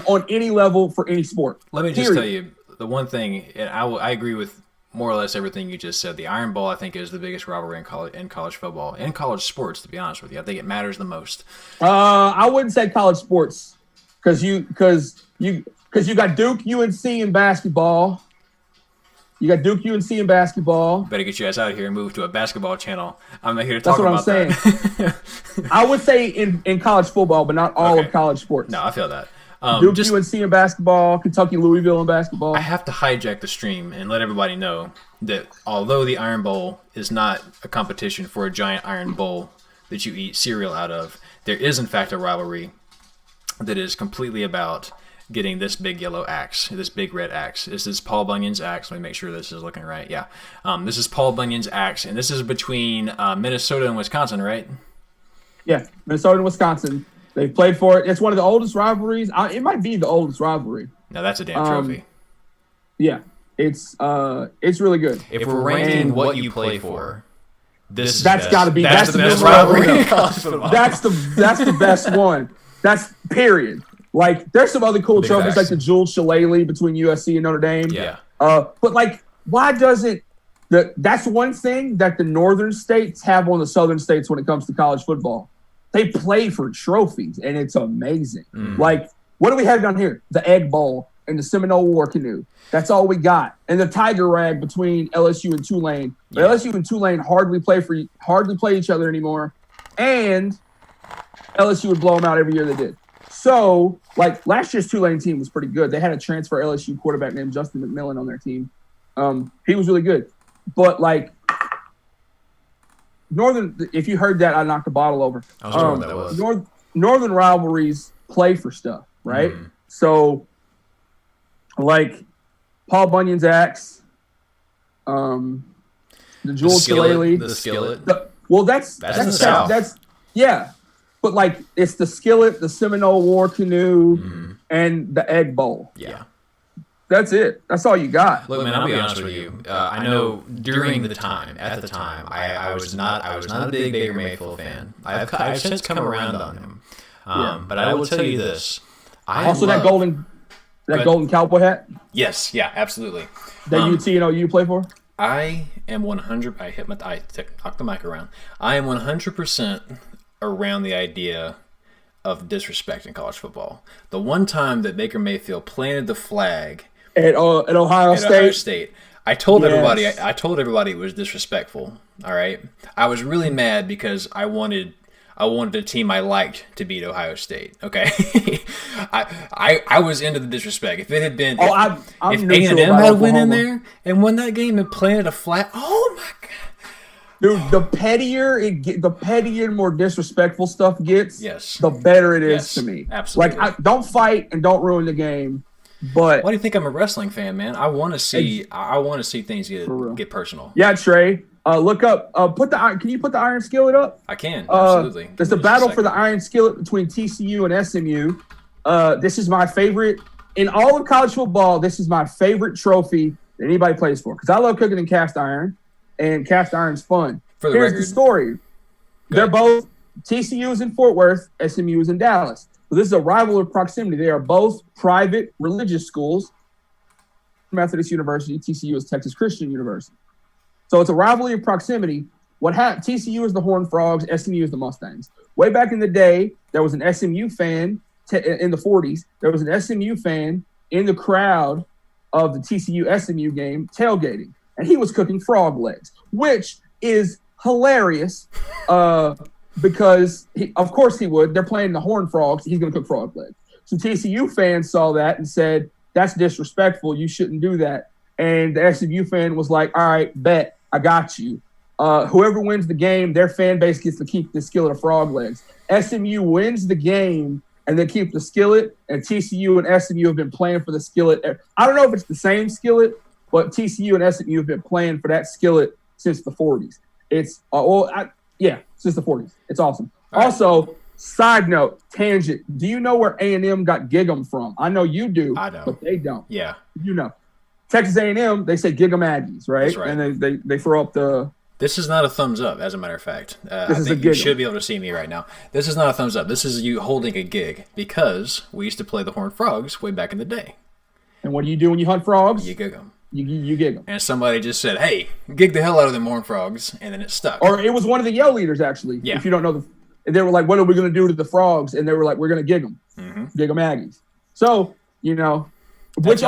on any level for any sport. Let me just tell you the one thing, and I agree with more or less everything you just said. The Iron Bowl, I think, is the biggest rivalry in college football and college sports. To be honest with you, I think it matters the most. I wouldn't say college sports because you got Duke, UNC in basketball. You got Duke, UNC in basketball. Better get you guys out of here and move to a basketball channel. I'm not here to talk about that. That's what I'm saying. I would say in college football, but not all of college sports. No, I feel that. Duke, UNC in basketball, Kentucky, Louisville in basketball. I have to hijack the stream and let everybody know that although the Iron Bowl is not a competition for a giant iron bowl that you eat cereal out of, there is in fact a rivalry that is completely about getting this big yellow axe, this big red axe. This is Paul Bunyan's axe. Let me make sure this is looking right. Yeah. This is Paul Bunyan's axe, and this is between Minnesota and Wisconsin, right? Yeah, Minnesota and Wisconsin. They've played for it. It's one of the oldest rivalries. It might be the oldest rivalry. No, that's a damn trophy. Yeah, it's really good. If we're ranking what you play for, that's got to be that's the best rivalry in college football. That's the best one. That's period. Like, there's some other cool trophies like the Jules Shillelagh between USC and Notre Dame. Yeah. But like, why doesn't that's one thing that the northern states have on the southern states when it comes to college football. They play for trophies, and it's amazing. Like, what do we have down here? The Egg Bowl and the Seminole War Canoe. That's all we got. And the Tiger Rag between LSU and Tulane. But LSU and Tulane hardly play each other anymore. And LSU would blow them out every year they did. So, like, last year's Tulane team was pretty good. They had a transfer LSU quarterback named Justin McMillan on their team. He was really good. But, like, if you heard that, I knocked the bottle over. I was wondering what that was. Northern rivalries play for stuff, right? So, like, Paul Bunyan's axe, the Jules Shillelagh. The skillet. That's the South. Yeah. But, like, it's the skillet, the Seminole War Canoe, and the Egg Bowl. Yeah. That's it. That's all you got. Look, man, I'll be honest with you. I know at the time, I was not a big Baker Mayfield fan. I've since come around on him. But I will tell you this. That golden That golden cowboy hat? Yes, yeah, absolutely. That UT play for? I am 100. I knocked the mic around. I am 100% around the idea of disrespecting college football. The one time that Baker Mayfield planted the flag at Ohio State, I told everybody it was disrespectful. All right, I was really mad because I wanted a team I liked to beat Ohio State. Okay, I was into the disrespect. If it had been, if A&M had went in there and won that game and planted a flag, oh my god, dude! The pettier, more disrespectful stuff gets, yes, the better it is to me. Absolutely. Like, don't fight and don't ruin the game. But why do you think I'm a wrestling fan, man? I want to see things get personal. Yeah, Trey. Look up. Can you put the iron skillet up? I can. Absolutely. There's a battle for the iron skillet between TCU and SMU. This is my favorite in all of college football. This is my favorite trophy that anybody plays for because I love cooking in cast iron, and cast iron's fun. Here's the story. They're both TCU is in Fort Worth, SMU is in Dallas. So this is a rival of proximity. They are both private religious schools. Methodist University, TCU is Texas Christian University. So it's a rivalry of proximity. What happened? TCU is the Horned Frogs, SMU is the Mustangs. Way back in the day, there was an SMU fan in the 40s. There was an SMU fan in the crowd of the TCU-SMU game tailgating, and he was cooking frog legs, which is hilarious because, of course he would. They're playing the Horned Frogs. He's going to cook frog legs. Some TCU fans saw that and said, that's disrespectful. You shouldn't do that. And the SMU fan was like, all right, bet. I got you. Whoever wins the game, their fan base gets to keep the skillet of frog legs. SMU wins the game, and they keep the skillet, and TCU and SMU have been playing for the skillet. I don't know if it's the same skillet, but TCU and SMU have been playing for that skillet since the 40s. Since the 40s. It's awesome. All also, right. Side note, tangent. Do you know where A&M got Gig'em from? I know you do, but they don't. Yeah. You know. Texas A&M, they say Gig'em Aggies, right? That's right. And they throw up the... This is not a thumbs up, as a matter of fact. I think you should be able to see me right now. This is not a thumbs up. This is you holding a gig because we used to play the Horned Frogs way back in the day. And what do you do when you hunt frogs? You gig them. You gig them. And somebody just said, hey, gig the hell out of them Horned Frogs, and then it stuck. Or it was one of the Yell leaders, actually. Yeah. If you don't know, they were like, what are we going to do to the frogs? And they were like, we're going to gig them. Mm-hmm. Gig them Aggies. So, that's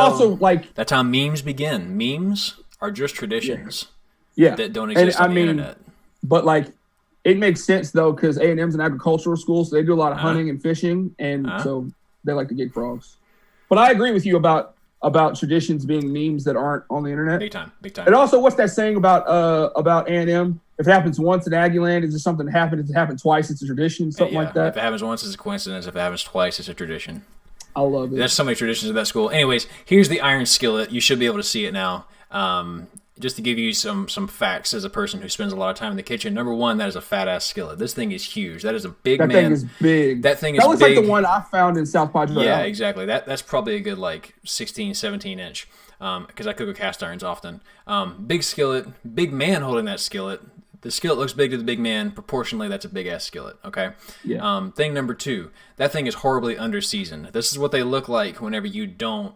how memes begin. Memes are just traditions that don't exist on the internet. But it makes sense though because A&M's an agricultural school, so they do a lot of hunting and fishing, and so they like to gig frogs. But I agree with you about traditions being memes that aren't on the internet. Big time. And also, what's that saying about A&M? If it happens once in Aggieland, is it something that happened? If it happened twice, it's a tradition, something like that. If it happens once, it's a coincidence. If it happens twice, it's a tradition. I love it. There's so many traditions at that school. Anyways, here's the iron skillet. You should be able to see it now. Just to give you some facts as a person who spends a lot of time in the kitchen. Number one, that is a fat-ass skillet. This thing is huge. That is a big man. That thing is big. That looks like the one I found in South Padre. Yeah, exactly. That's probably a good 16, 17 inch because I cook with cast irons often. Big skillet, big man holding that skillet. The skillet looks big to the big man. Proportionally, that's a big-ass skillet, okay? Yeah. Thing number two, that thing is horribly under-seasoned. This is what they look like whenever you don't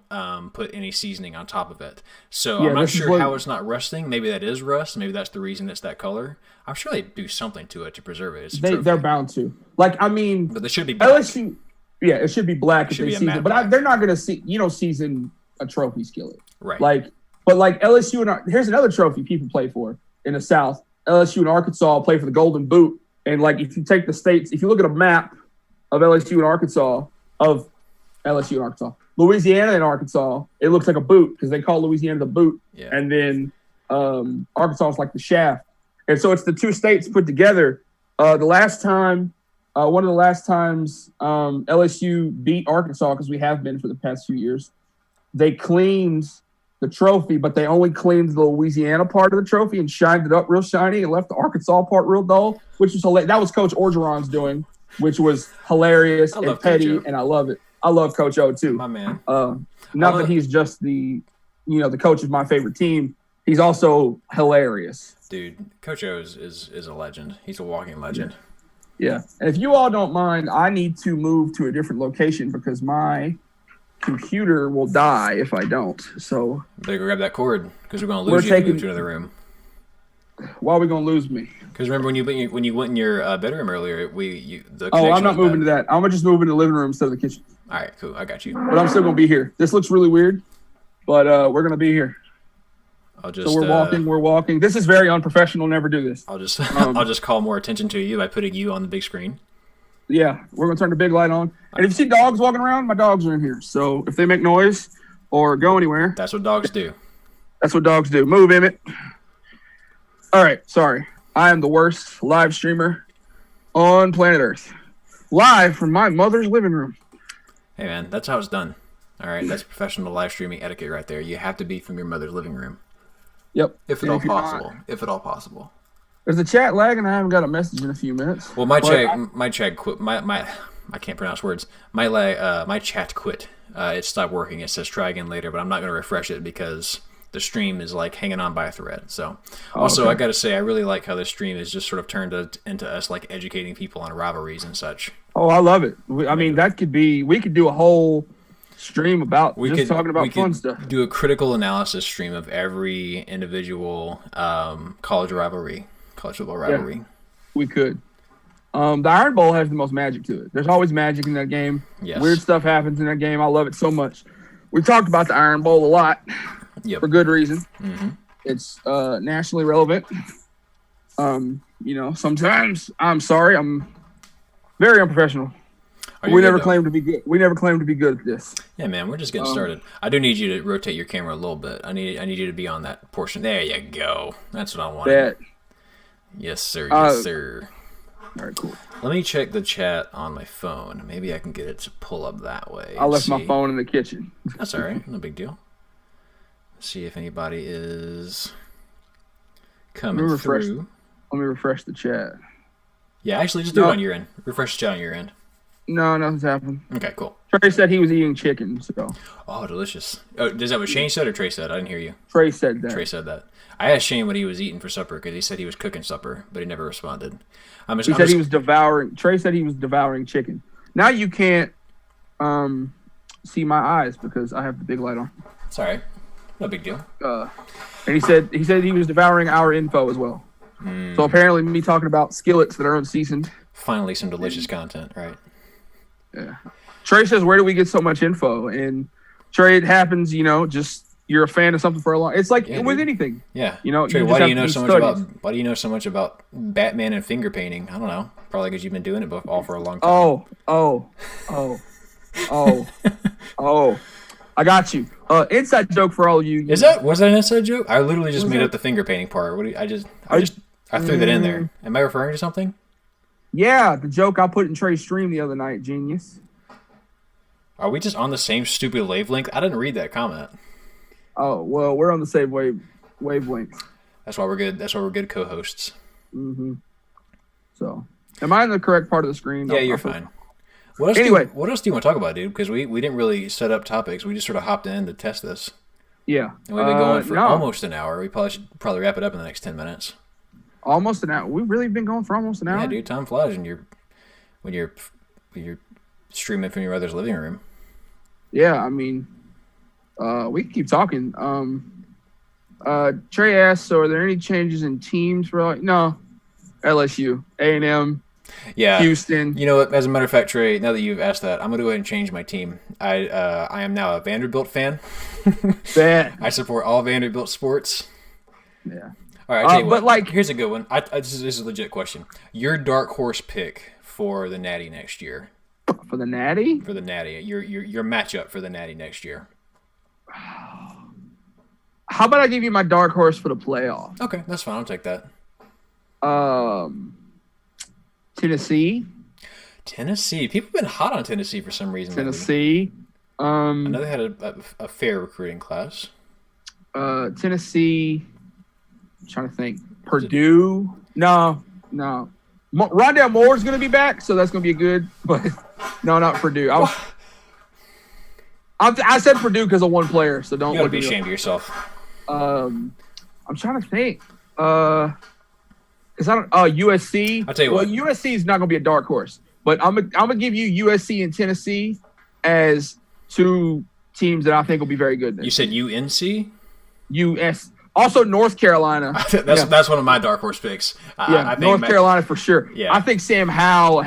put any seasoning on top of it. So I'm not sure how it's not rusting. Maybe that is rust. Maybe that's the reason it's that color. I'm sure they do something to it to preserve it. They're bound to. But they should be black. LSU, it should be black if they season. But they're not going to season a trophy skillet. Right. But LSU, here's another trophy people play for in the South. LSU and Arkansas play for the Golden Boot. And if you take the states, if you look at a map of Louisiana and Arkansas, it looks like a boot because they call Louisiana the boot. Yeah. And then Arkansas is like the shaft. And so it's the two states put together. One of the last times LSU beat Arkansas, because we have been for the past few years, they cleaned the trophy, but they only cleaned the Louisiana part of the trophy and shined it up real shiny and left the Arkansas part real dull, which was hilarious. That was Coach Orgeron's doing, which was hilarious and petty, and I love it. I love Coach O too. My man. Not that he's just the coach of my favorite team. He's also hilarious. Dude, Coach O is a legend. He's a walking legend. Yeah. And if you all don't mind, I need to move to a different location because my computer will die if I don't. So better go grab that cord because we're going to lose you if you move to another room. Why are we going to lose me? Because remember when you went in your bedroom earlier, I'm not moving to that. I'm going to just move into the living room instead of the kitchen. All right, cool. I got you. But I'm still going to be here. This looks really weird, but we're going to be here. So we're walking. This is very unprofessional. Never do this. I'll just call more attention to you by putting you on the big screen. Yeah, we're going to turn the big light on. And if you see dogs walking around, my dogs are in here. So if they make noise or go anywhere. That's what dogs do. That's what dogs do. Move, Emmett. All right, sorry. I am the worst live streamer on planet Earth. Live from my mother's living room. Hey, man, that's how it's done. All right, that's professional live streaming etiquette right there. You have to be from your mother's living room. Yep. If at all possible. If at all possible. There's the chat lagging. I haven't got a message in a few minutes. Well, my chat quit. I can't pronounce words. My chat quit. It stopped working. It says try again later, but I'm not going to refresh it because the stream is like hanging on by a thread. So, also, I got to say, I really like how this stream is just sort of turned into us like educating people on rivalries and such. Oh, I love it. I mean, we could do a whole stream about talking about fun stuff. Do a critical analysis stream of every individual college football rivalry. Yeah, we could. The Iron Bowl has the most magic to it. There's always magic in that game. Yes. Weird stuff happens in that game. I love it so much. We talked about the Iron Bowl a lot for good reason. Mm-hmm. It's nationally relevant. Sometimes I'm sorry, I'm very unprofessional. We never claimed to be good. We never claimed to be good at this. Yeah, man, we're just getting started. I do need you to rotate your camera a little bit. I need you to be on that portion. There you go. That's what I wanted. Yes, sir. Yes, sir. All right, cool. Let me check the chat on my phone. Maybe I can get it to pull up that way. I left my phone in the kitchen. That's all right. No big deal. Let's see if anybody is coming through. Let me refresh the chat. Yeah, actually, just do it on your end. Refresh the chat on your end. No, nothing's happened. Okay, cool. Trey said he was eating chicken, so. Oh, delicious. Oh, is that what Shane said or Trey said? I didn't hear you. Trey said that. Trey said that. I asked Shane what he was eating for supper because he said he was cooking supper, but he never responded. He was devouring. Trey said he was devouring chicken. Now you can't see my eyes because I have the big light on. It's all right. No big deal. And he said he was devouring our info as well. So apparently me talking about skillets that are unseasoned. Finally, some delicious content, right? Yeah. Trey says, where do we get so much info? And Trey, it happens, just you're a fan of something for a long. It's like with anything. Yeah. Trey, why do you know so much about Batman and finger painting? I don't know. Probably because you've been doing it all for a long time. Oh. I got you. Inside joke for all of you. Was that an inside joke? I literally just made up the finger painting part. I threw that in there. Am I referring to something? Yeah, the joke I put in Trey's stream the other night, genius. Are we just on the same stupid wavelength? I didn't read that comment. Oh, well, we're on the same wavelength. That's why we're good. That's why we're good co-hosts. Mm-hmm. So, am I in the correct part of the screen? Yeah, you're fine. What else do you want to talk about, dude? Because we didn't really set up topics. We just sort of hopped in to test this. Yeah. And we've been going for almost an hour. We probably should wrap it up in the next 10 minutes. Almost an hour. We've really been going for almost an hour. Yeah, dude. Time flies when you're streaming from your mother's living room. Yeah, I mean, we can keep talking. Trey asked, so are there any changes in teams for no? LSU, A&M, Houston. You know what? As a matter of fact, Trey, now that you've asked that, I'm going to go ahead and change my team. I am now a Vanderbilt fan. I support all Vanderbilt sports. Yeah. All right, I'll tell you what, here's a good one. This is a legit question. Your dark horse pick for the Natty next year. For the Natty? For the Natty. Your matchup for the Natty next year. How about I give you my dark horse for the playoff? Okay, that's fine. I'll take that. Tennessee. People have been hot on Tennessee for some reason. Tennessee. I know they had a fair recruiting class. Tennessee. I'm trying to think. Purdue. No. Rondale Moore is going to be back, so that's going to be good. But no, not Purdue. I said Purdue because of one player, so don't. You got to be ashamed of yourself. I'm trying to think. Because I don't. USC. I'll tell you what. USC is not going to be a dark horse, but I'm gonna give you USC and Tennessee as two teams that I think will be very good. You said UNC? US. Also, North Carolina. That's one of my dark horse picks. I think North Carolina for sure. Yeah. I think Sam Howell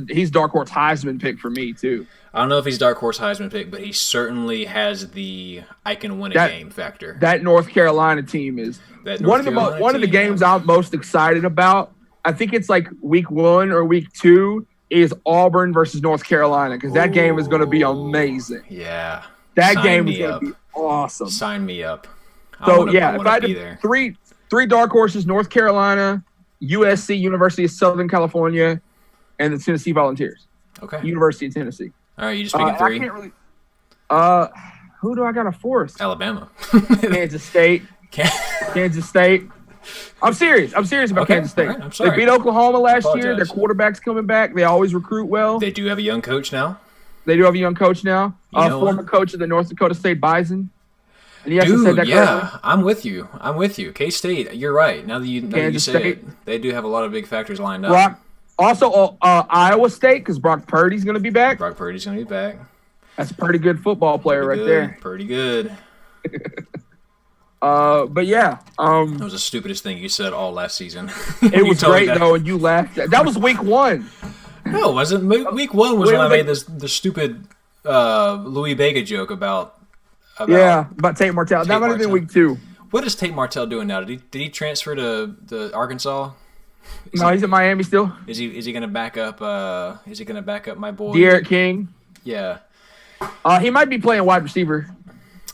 he's dark horse Heisman pick for me too. I don't know if he's dark horse Heisman pick, but he certainly has the I can win a game factor. That North Carolina team is one of the games I'm most excited about. I think it's like week 1 or week 2 is Auburn versus North Carolina because that game is going to be amazing. Yeah. That game is going to be awesome. Sign me up. So, if I had to, three dark horses, North Carolina, USC, University of Southern California, and the Tennessee Volunteers. Okay. University of Tennessee. All right, you just picking 3? I can't really. Who do I got a fourth? Alabama. Kansas State. Kansas State. I'm serious about Kansas State. Right, I'm sorry. They beat Oklahoma last year. Their quarterback's coming back. They always recruit well. They do have a young coach now. Former coach of the North Dakota State Bison. And yes, Dude, I said that correctly. I'm with you. K-State, you're right. Now that you say it, they do have a lot of big factors lined up. Also, Iowa State, because Brock Purdy's going to be back. That's a pretty good football player there. Pretty good. But yeah. That was the stupidest thing you said all last season. It was great, though, and you laughed. That was week 1. No, it wasn't. Week 1 was when I made the stupid Louis Vega joke about Tate Martell. That might have been week 2. What is Tate Martell doing now? Did he transfer to Arkansas? He's in Miami still. Is he going to back up? Is he going to back up my boy De'Aaron King? Yeah. He might be playing wide receiver.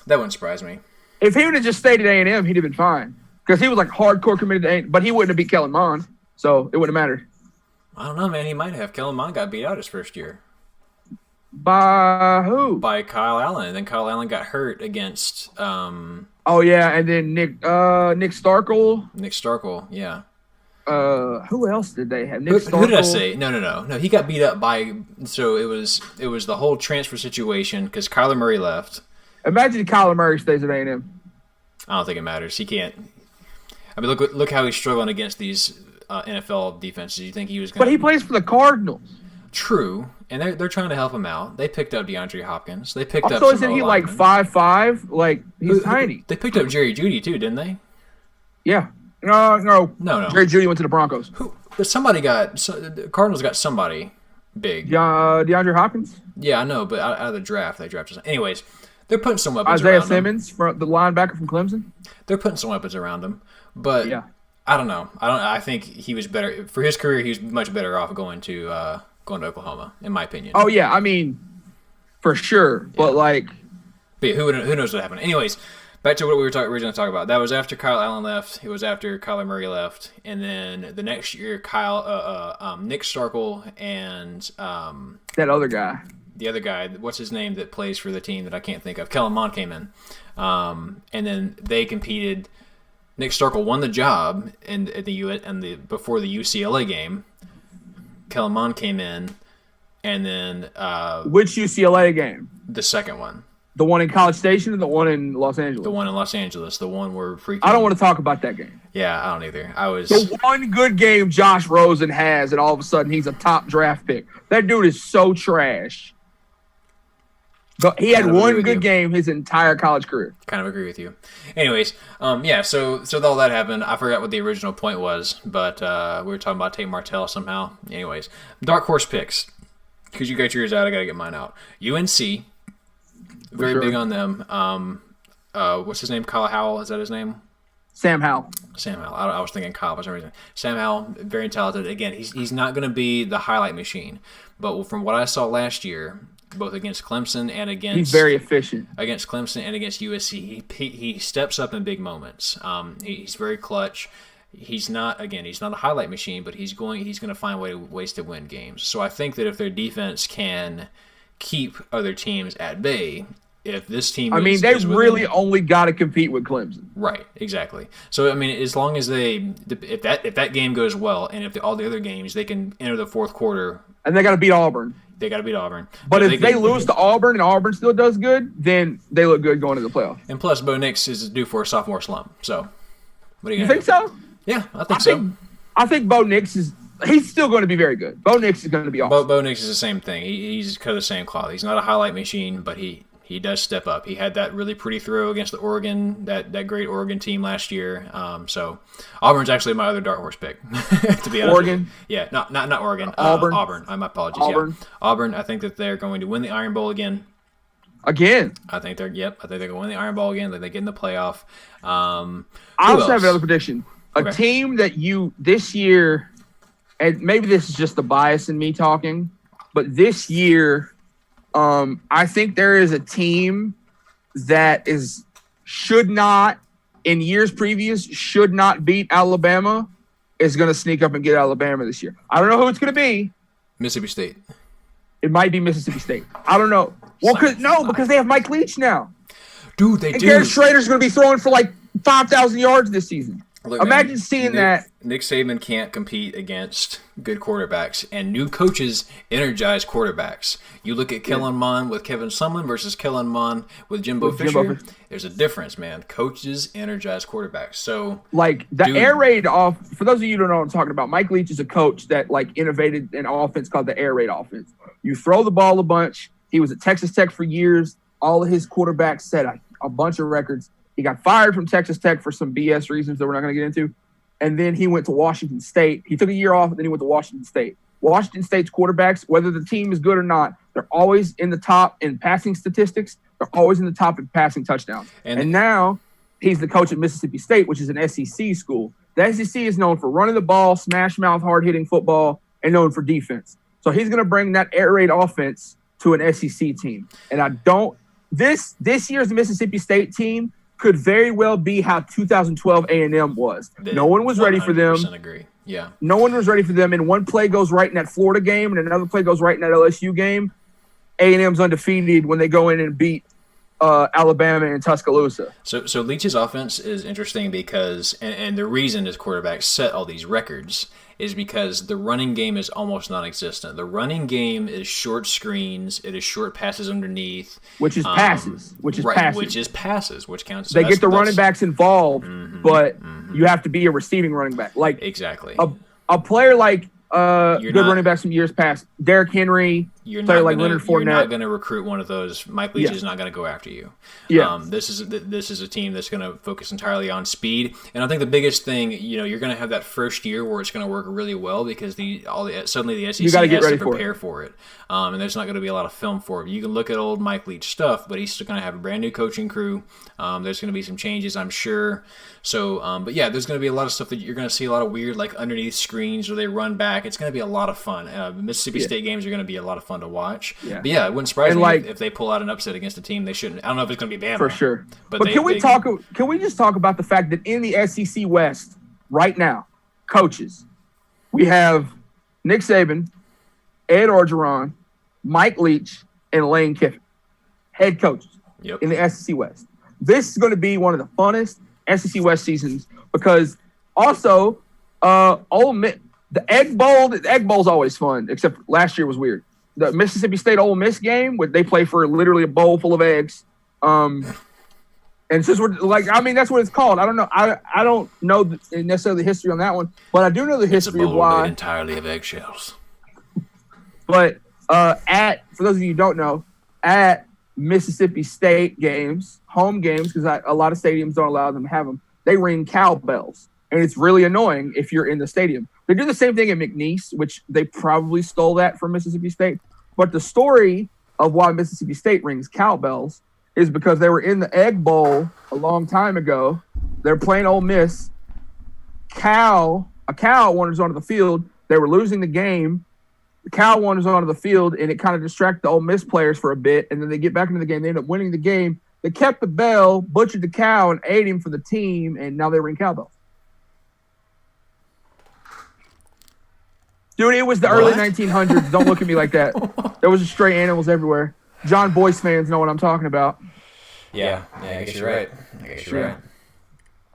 That wouldn't surprise me. If he would have just stayed at A&M, he'd have been fine because he was like hardcore committed to A&M, but he wouldn't have beat Kellen Mond, so it wouldn't have mattered. I don't know, man. He might have. Kellen Mond got beat out his first year. By who? By Kyle Allen. And then Kyle Allen got hurt against and then Nick Starkel. Nick Starkel, yeah. Who else did they have? Who did I say? No. He got beat up by so it was the whole transfer situation because Kyler Murray left. Imagine Kyler Murray stays at A&M. I don't think it matters. He can't. I mean, look how he's struggling against these NFL defenses. You think he was going But he plays for the Cardinals. True, and they're trying to help him out. They picked up DeAndre Hopkins. They picked up. So isn't he like 5'5"? Like he's tiny. They picked up Jerry Jeudy too, didn't they? Yeah. No. Jerry Jeudy went to the Broncos. The Cardinals got somebody big. DeAndre Hopkins. Yeah, I know, but out of the draft they drafted. Anyways, they're putting some weapons. Isaiah around Simmons, from the linebacker from Clemson. They're putting some weapons around him, but I don't know. I think he was better for his career. He was much better off going to Oklahoma, in my opinion. Oh yeah, I mean, for sure. Yeah. But who knows what happened? Anyways, back to what we were originally talking about. That was after Kyle Allen left. It was after Kyler Murray left, and then the next year, Nick Starkel and that other guy. The other guy, what's his name that plays for the team that I can't think of? Kellen Mond came in, and then they competed. Nick Starkel won the job before the UCLA game. Kellen Mond came in, and then which UCLA game? The second one. The one in College Station or the one in Los Angeles? The one in Los Angeles. The one where freaking. I don't want to talk about that game. Yeah, I don't either. The one good game Josh Rosen has, and all of a sudden he's a top draft pick. That dude is so trash. But he had one good game his entire college career. Kind of agree with you. Anyways, so all that happened. I forgot what the original point was, but we were talking about Tate Martell somehow. Anyways, dark horse picks. Because you got yours out, I got to get mine out. UNC, very big on them. What's his name? Kyle Howell, is that his name? Sam Howell. I was thinking Kyle for some reason. Sam Howell, very talented. Again, he's not going to be the highlight machine, but from what I saw last year, both against Clemson and against... He's very efficient. Against Clemson and against USC, he steps up in big moments. He's very clutch. He's not a highlight machine, but he's going to find ways to win games. So I think that if their defense can keep other teams at bay, if this team they really only got to compete with Clemson. Right, exactly. So as long as if that game goes well, and if all the other games they can enter the fourth quarter, and they got to beat Auburn. But if they lose to Auburn and Auburn still does good, then they look good going to the playoffs. And plus, Bo Nix is due for a sophomore slump. So, what are you think so? Yeah, I think so. I think Bo Nix he's still going to be very good. Bo Nix is going to be awesome. Bo Nix is the same thing. He's cut of the same cloth. He's not a highlight machine, but He does step up. He had that really pretty throw against the Oregon, that great Oregon team last year. So Auburn's actually my other dark horse pick, to be honest. Oregon? Yeah, not Oregon. Auburn. Auburn. My apologies. Auburn. Yeah. Auburn, I think that they're going to win the Iron Bowl again. Again? I think they're going to win the Iron Bowl again. They get in the playoff. I also have another prediction. A team that this year, and maybe this is just the bias in me talking, but this year, I think there is a team that should not beat Alabama, is going to sneak up and get Alabama this year. I don't know who it's going to be. Mississippi State. It might be Mississippi State. I don't know. Well, because they have Mike Leach now. Dude, they do. And Garrett Schrader's going to be throwing for like 5,000 yards this season. Look, imagine seeing that. Nick Saban can't compete against good quarterbacks, and new coaches energize quarterbacks. You look at Kellen Mond with Kevin Sumlin versus Kellen Mond with Jimbo Fisher. There's a difference, man. Coaches energize quarterbacks. So, like the air raid off. For those of you who don't know what I'm talking about, Mike Leach is a coach that like innovated an offense called the air raid offense. You throw the ball a bunch. He was at Texas Tech for years. All of his quarterbacks set a bunch of records. He got fired from Texas Tech for some BS reasons that we're not going to get into. And then he went to Washington State. He took a year off, and then he went to Washington State. Washington State's quarterbacks, whether the team is good or not, they're always in the top in passing statistics. They're always in the top in passing touchdowns. And now he's the coach at Mississippi State, which is an SEC school. The SEC is known for running the ball, smash mouth, hard-hitting football, and known for defense. So he's going to bring that air raid offense to an SEC team. And this year's Mississippi State team could very well be how 2012 A&M was. No one was ready for them. 100% agree. Yeah. No one was ready for them. And one play goes right in that Florida game, and another play goes right in that LSU game. A&M's undefeated when they go in and beat Alabama and Tuscaloosa. So Leach's offense is interesting because, and the reason his quarterbacks set all these records is because the running game is almost non-existent. The running game is short screens. It is short passes underneath. Which is passes. Which counts. They get the running backs involved, but you have to be a receiving running back. Like exactly. A player like running backs from years past, Derrick Henry, Leonard Fournette. You're not going to recruit one of those. Mike Leach is not going to go after you. Yeah. This is a team that's going to focus entirely on speed, and I think the biggest thing, you're going to have that first year where it's going to work really well because suddenly the SEC has to prepare for it, and there's not going to be a lot of film for it. You can look at old Mike Leach stuff, but he's still going to have a brand new coaching crew. There's going to be some changes, I'm sure. So, but yeah, there's going to be a lot of stuff that you're going to see a lot of weird, like underneath screens where they run back. It's going to be a lot of fun. Mississippi State games are going to be a lot of fun to watch. Yeah. But yeah, it wouldn't surprise me if they pull out an upset against a team they shouldn't. I don't know if it's going to be Bama. For sure. But can we just talk about the fact that in the SEC West right now, coaches, we have Nick Saban, Ed Orgeron, Mike Leach, and Lane Kiffin, head coaches in the SEC West. This is going to be one of the funnest SEC West seasons because also Ole Miss, the Egg Bowl's always fun, except last year was weird. The Mississippi State Ole Miss game, where they play for literally a bowl full of eggs. And since that's what it's called. I don't know. I don't know necessarily the history on that one, but I do know the history of why. Made entirely of eggshells. But for those of you who don't know, at Mississippi State games, home games, because a lot of stadiums don't allow them to have them, they ring cowbells. And it's really annoying if you're in the stadium. They do the same thing at McNeese, which they probably stole that from Mississippi State. But the story of why Mississippi State rings cowbells is because they were in the Egg Bowl a long time ago. They're playing Ole Miss. A cow wanders onto the field. They were losing the game. The cow wanders onto the field, and it kind of distracted the Ole Miss players for a bit. And then they get back into the game. They end up winning the game. They kept the bell, butchered the cow, and ate him for the team, and now they ring cowbells. Dude, it was the early 1900s. Don't look at me like that. There was stray animals everywhere. John Boyce fans know what I'm talking about. Yeah, I guess you're right.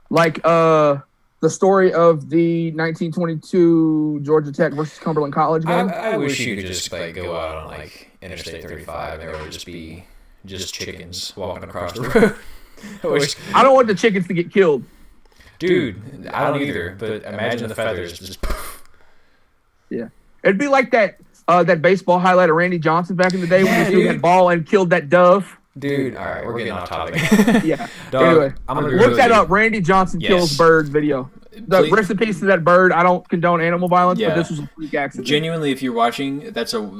Like the story of the 1922 Georgia Tech versus Cumberland College game. I wish you could just go out on Interstate 35 and there would just be chickens walking across the road. I don't want the chickens to get killed. Dude, I don't either. But imagine the feathers just. Yeah, it'd be like that baseball highlight of Randy Johnson back in the day when he threw that ball and killed that dove. Dude, all right, we're getting off topic. Yeah. Dog, Anyway, I'm gonna look that up. Randy Johnson kills bird video. Please. Rest in peace to that bird. I don't condone animal violence, Yeah. but this was a freak accident. Genuinely, if you're watching,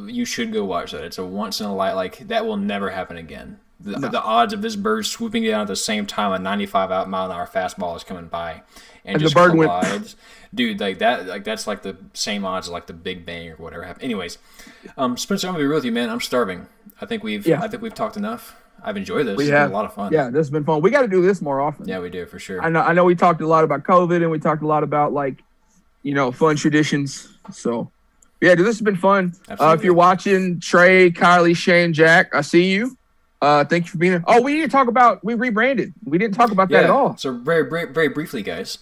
you should go watch that. It's a once in a life, like that will never happen again. The odds of this bird swooping down at the same time a 95 mile an hour fastball is coming by and just the bird collides. Dude, like that, like that's like the same odds as like the Big Bang or whatever happened. Anyways, Spencer, I'm gonna be real with you, man. I'm starving. I think we've talked enough. I've enjoyed this. It's been a lot of fun. Yeah, this has been fun. We got to do this more often. Yeah, we do for sure. I know we talked a lot about COVID and we talked a lot about fun traditions. So yeah, dude, this has been fun. If you're watching, Trey, Kylie, Shane, Jack, I see you. Thank you for being here. Oh, we rebranded. We didn't talk about that at all. So very briefly, guys.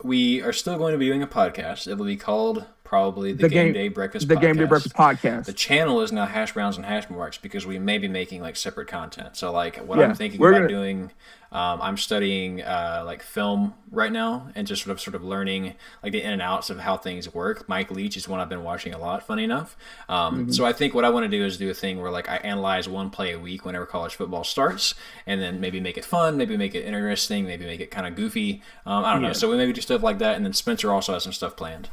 We are still going to be doing a podcast. It will be called probably the Gameday Breakfast Podcast. The Gameday Breakfast Podcast. The channel is now Hash Browns and Hash Marks because we may be making like separate content. So like what I'm thinking about doing, I'm studying like film right now and just sort of learning like the in and outs of how things work. Mike Leach is one I've been watching a lot, funny enough. So I think what I want to do is do a thing where like I analyze one play a week whenever college football starts and then maybe make it fun, maybe make it interesting, maybe make it kind of goofy. I don't know. So we maybe do stuff like that. And then Spencer also has some stuff planned.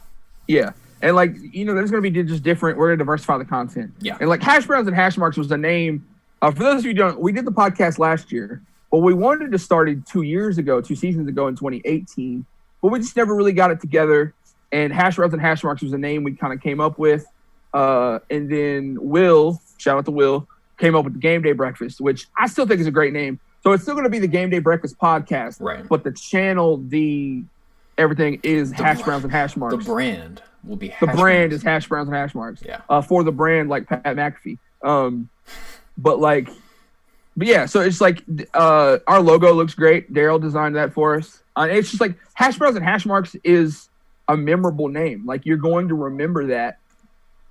Yeah. And there's going to be just different. We're going to diversify the content. Yeah. And like Hash Browns and Hash Marks was the name. For those of you who don't, we did the podcast last year, but we wanted to start it 2 seasons ago in 2018, but we just never really got it together. And Hash Browns and Hash Marks was a name we kind of came up with. And then shout out to Will, came up with the Gameday Breakfast, which I still think is a great name. So it's still going to be the Gameday Breakfast Podcast. Right. But the channel, everything is Hash Browns and Hash Marks. The brand will be the brand is Hash Browns and Hash Marks. Yeah. For the brand like Pat McAfee. But yeah, so it's like our logo looks great. Daryl designed that for us. It's just like Hash Browns and Hash Marks is a memorable name. Like you're going to remember that.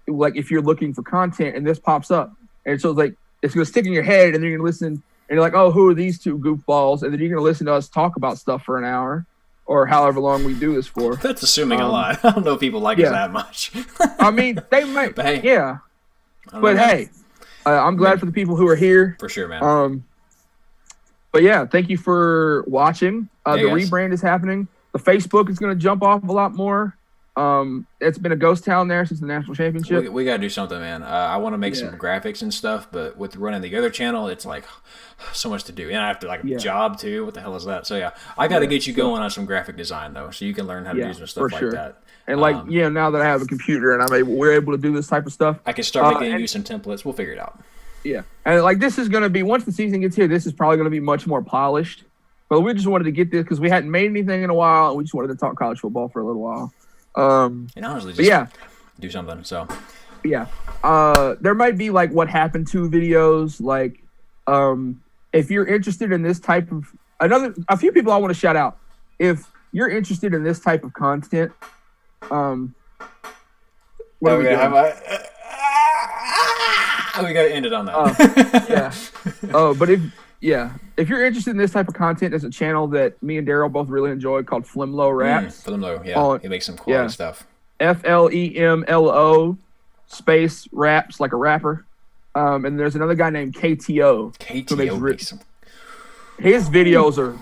Like if you're looking for content and this pops up, and so it's going to stick in your head, and then you're going to listen, and you're like, oh, who are these two goofballs? And then you're going to listen to us talk about stuff for an hour. Or however long we do this for. That's assuming a lot. I don't know if people like us that much. I mean, they might. But hey, yeah. But hey, I'm glad for the people who are here. For sure, man. But yeah, thank you for watching. The guys. rebrand is happening. The Facebook is going to jump off a lot more. It's been a ghost town there since the national championship. We got to do something, man. I want to make some graphics and stuff, but with running the other channel, it's like so much to do. And I have to a job too. What the hell is that? So yeah, I got to get you going on some graphic design though, so you can learn how to do some stuff like that. And now that I have a computer and we're able to do this type of stuff, I can start making you some templates. We'll figure it out. Yeah, and this is going to be, once the season gets here, this is probably going to be much more polished. But we just wanted to get this because we hadn't made anything in a while, and we just wanted to talk college football for a little while. And honestly, just do something. So yeah, there might be what happened to videos. If you're interested in this type of a few people I want to shout out. If you're interested in this type of content, what are we doing? We got to end it on that. But if you're interested in this type of content, there's a channel that me and Daryl both really enjoy called Flimlo Raps. Flimlo, yeah. He makes some quality stuff. FLEMLO space raps, like a rapper. And there's another guy named KTO. His videos are,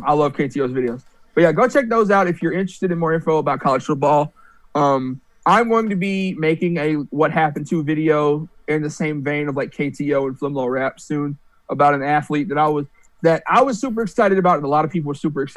I love KTO's videos. But yeah, go check those out if you're interested in more info about college football. I'm going to be making a What Happened To video in the same vein of KTO and Flimlo Rap soon about an athlete that I was super excited about, and a lot of people were super excited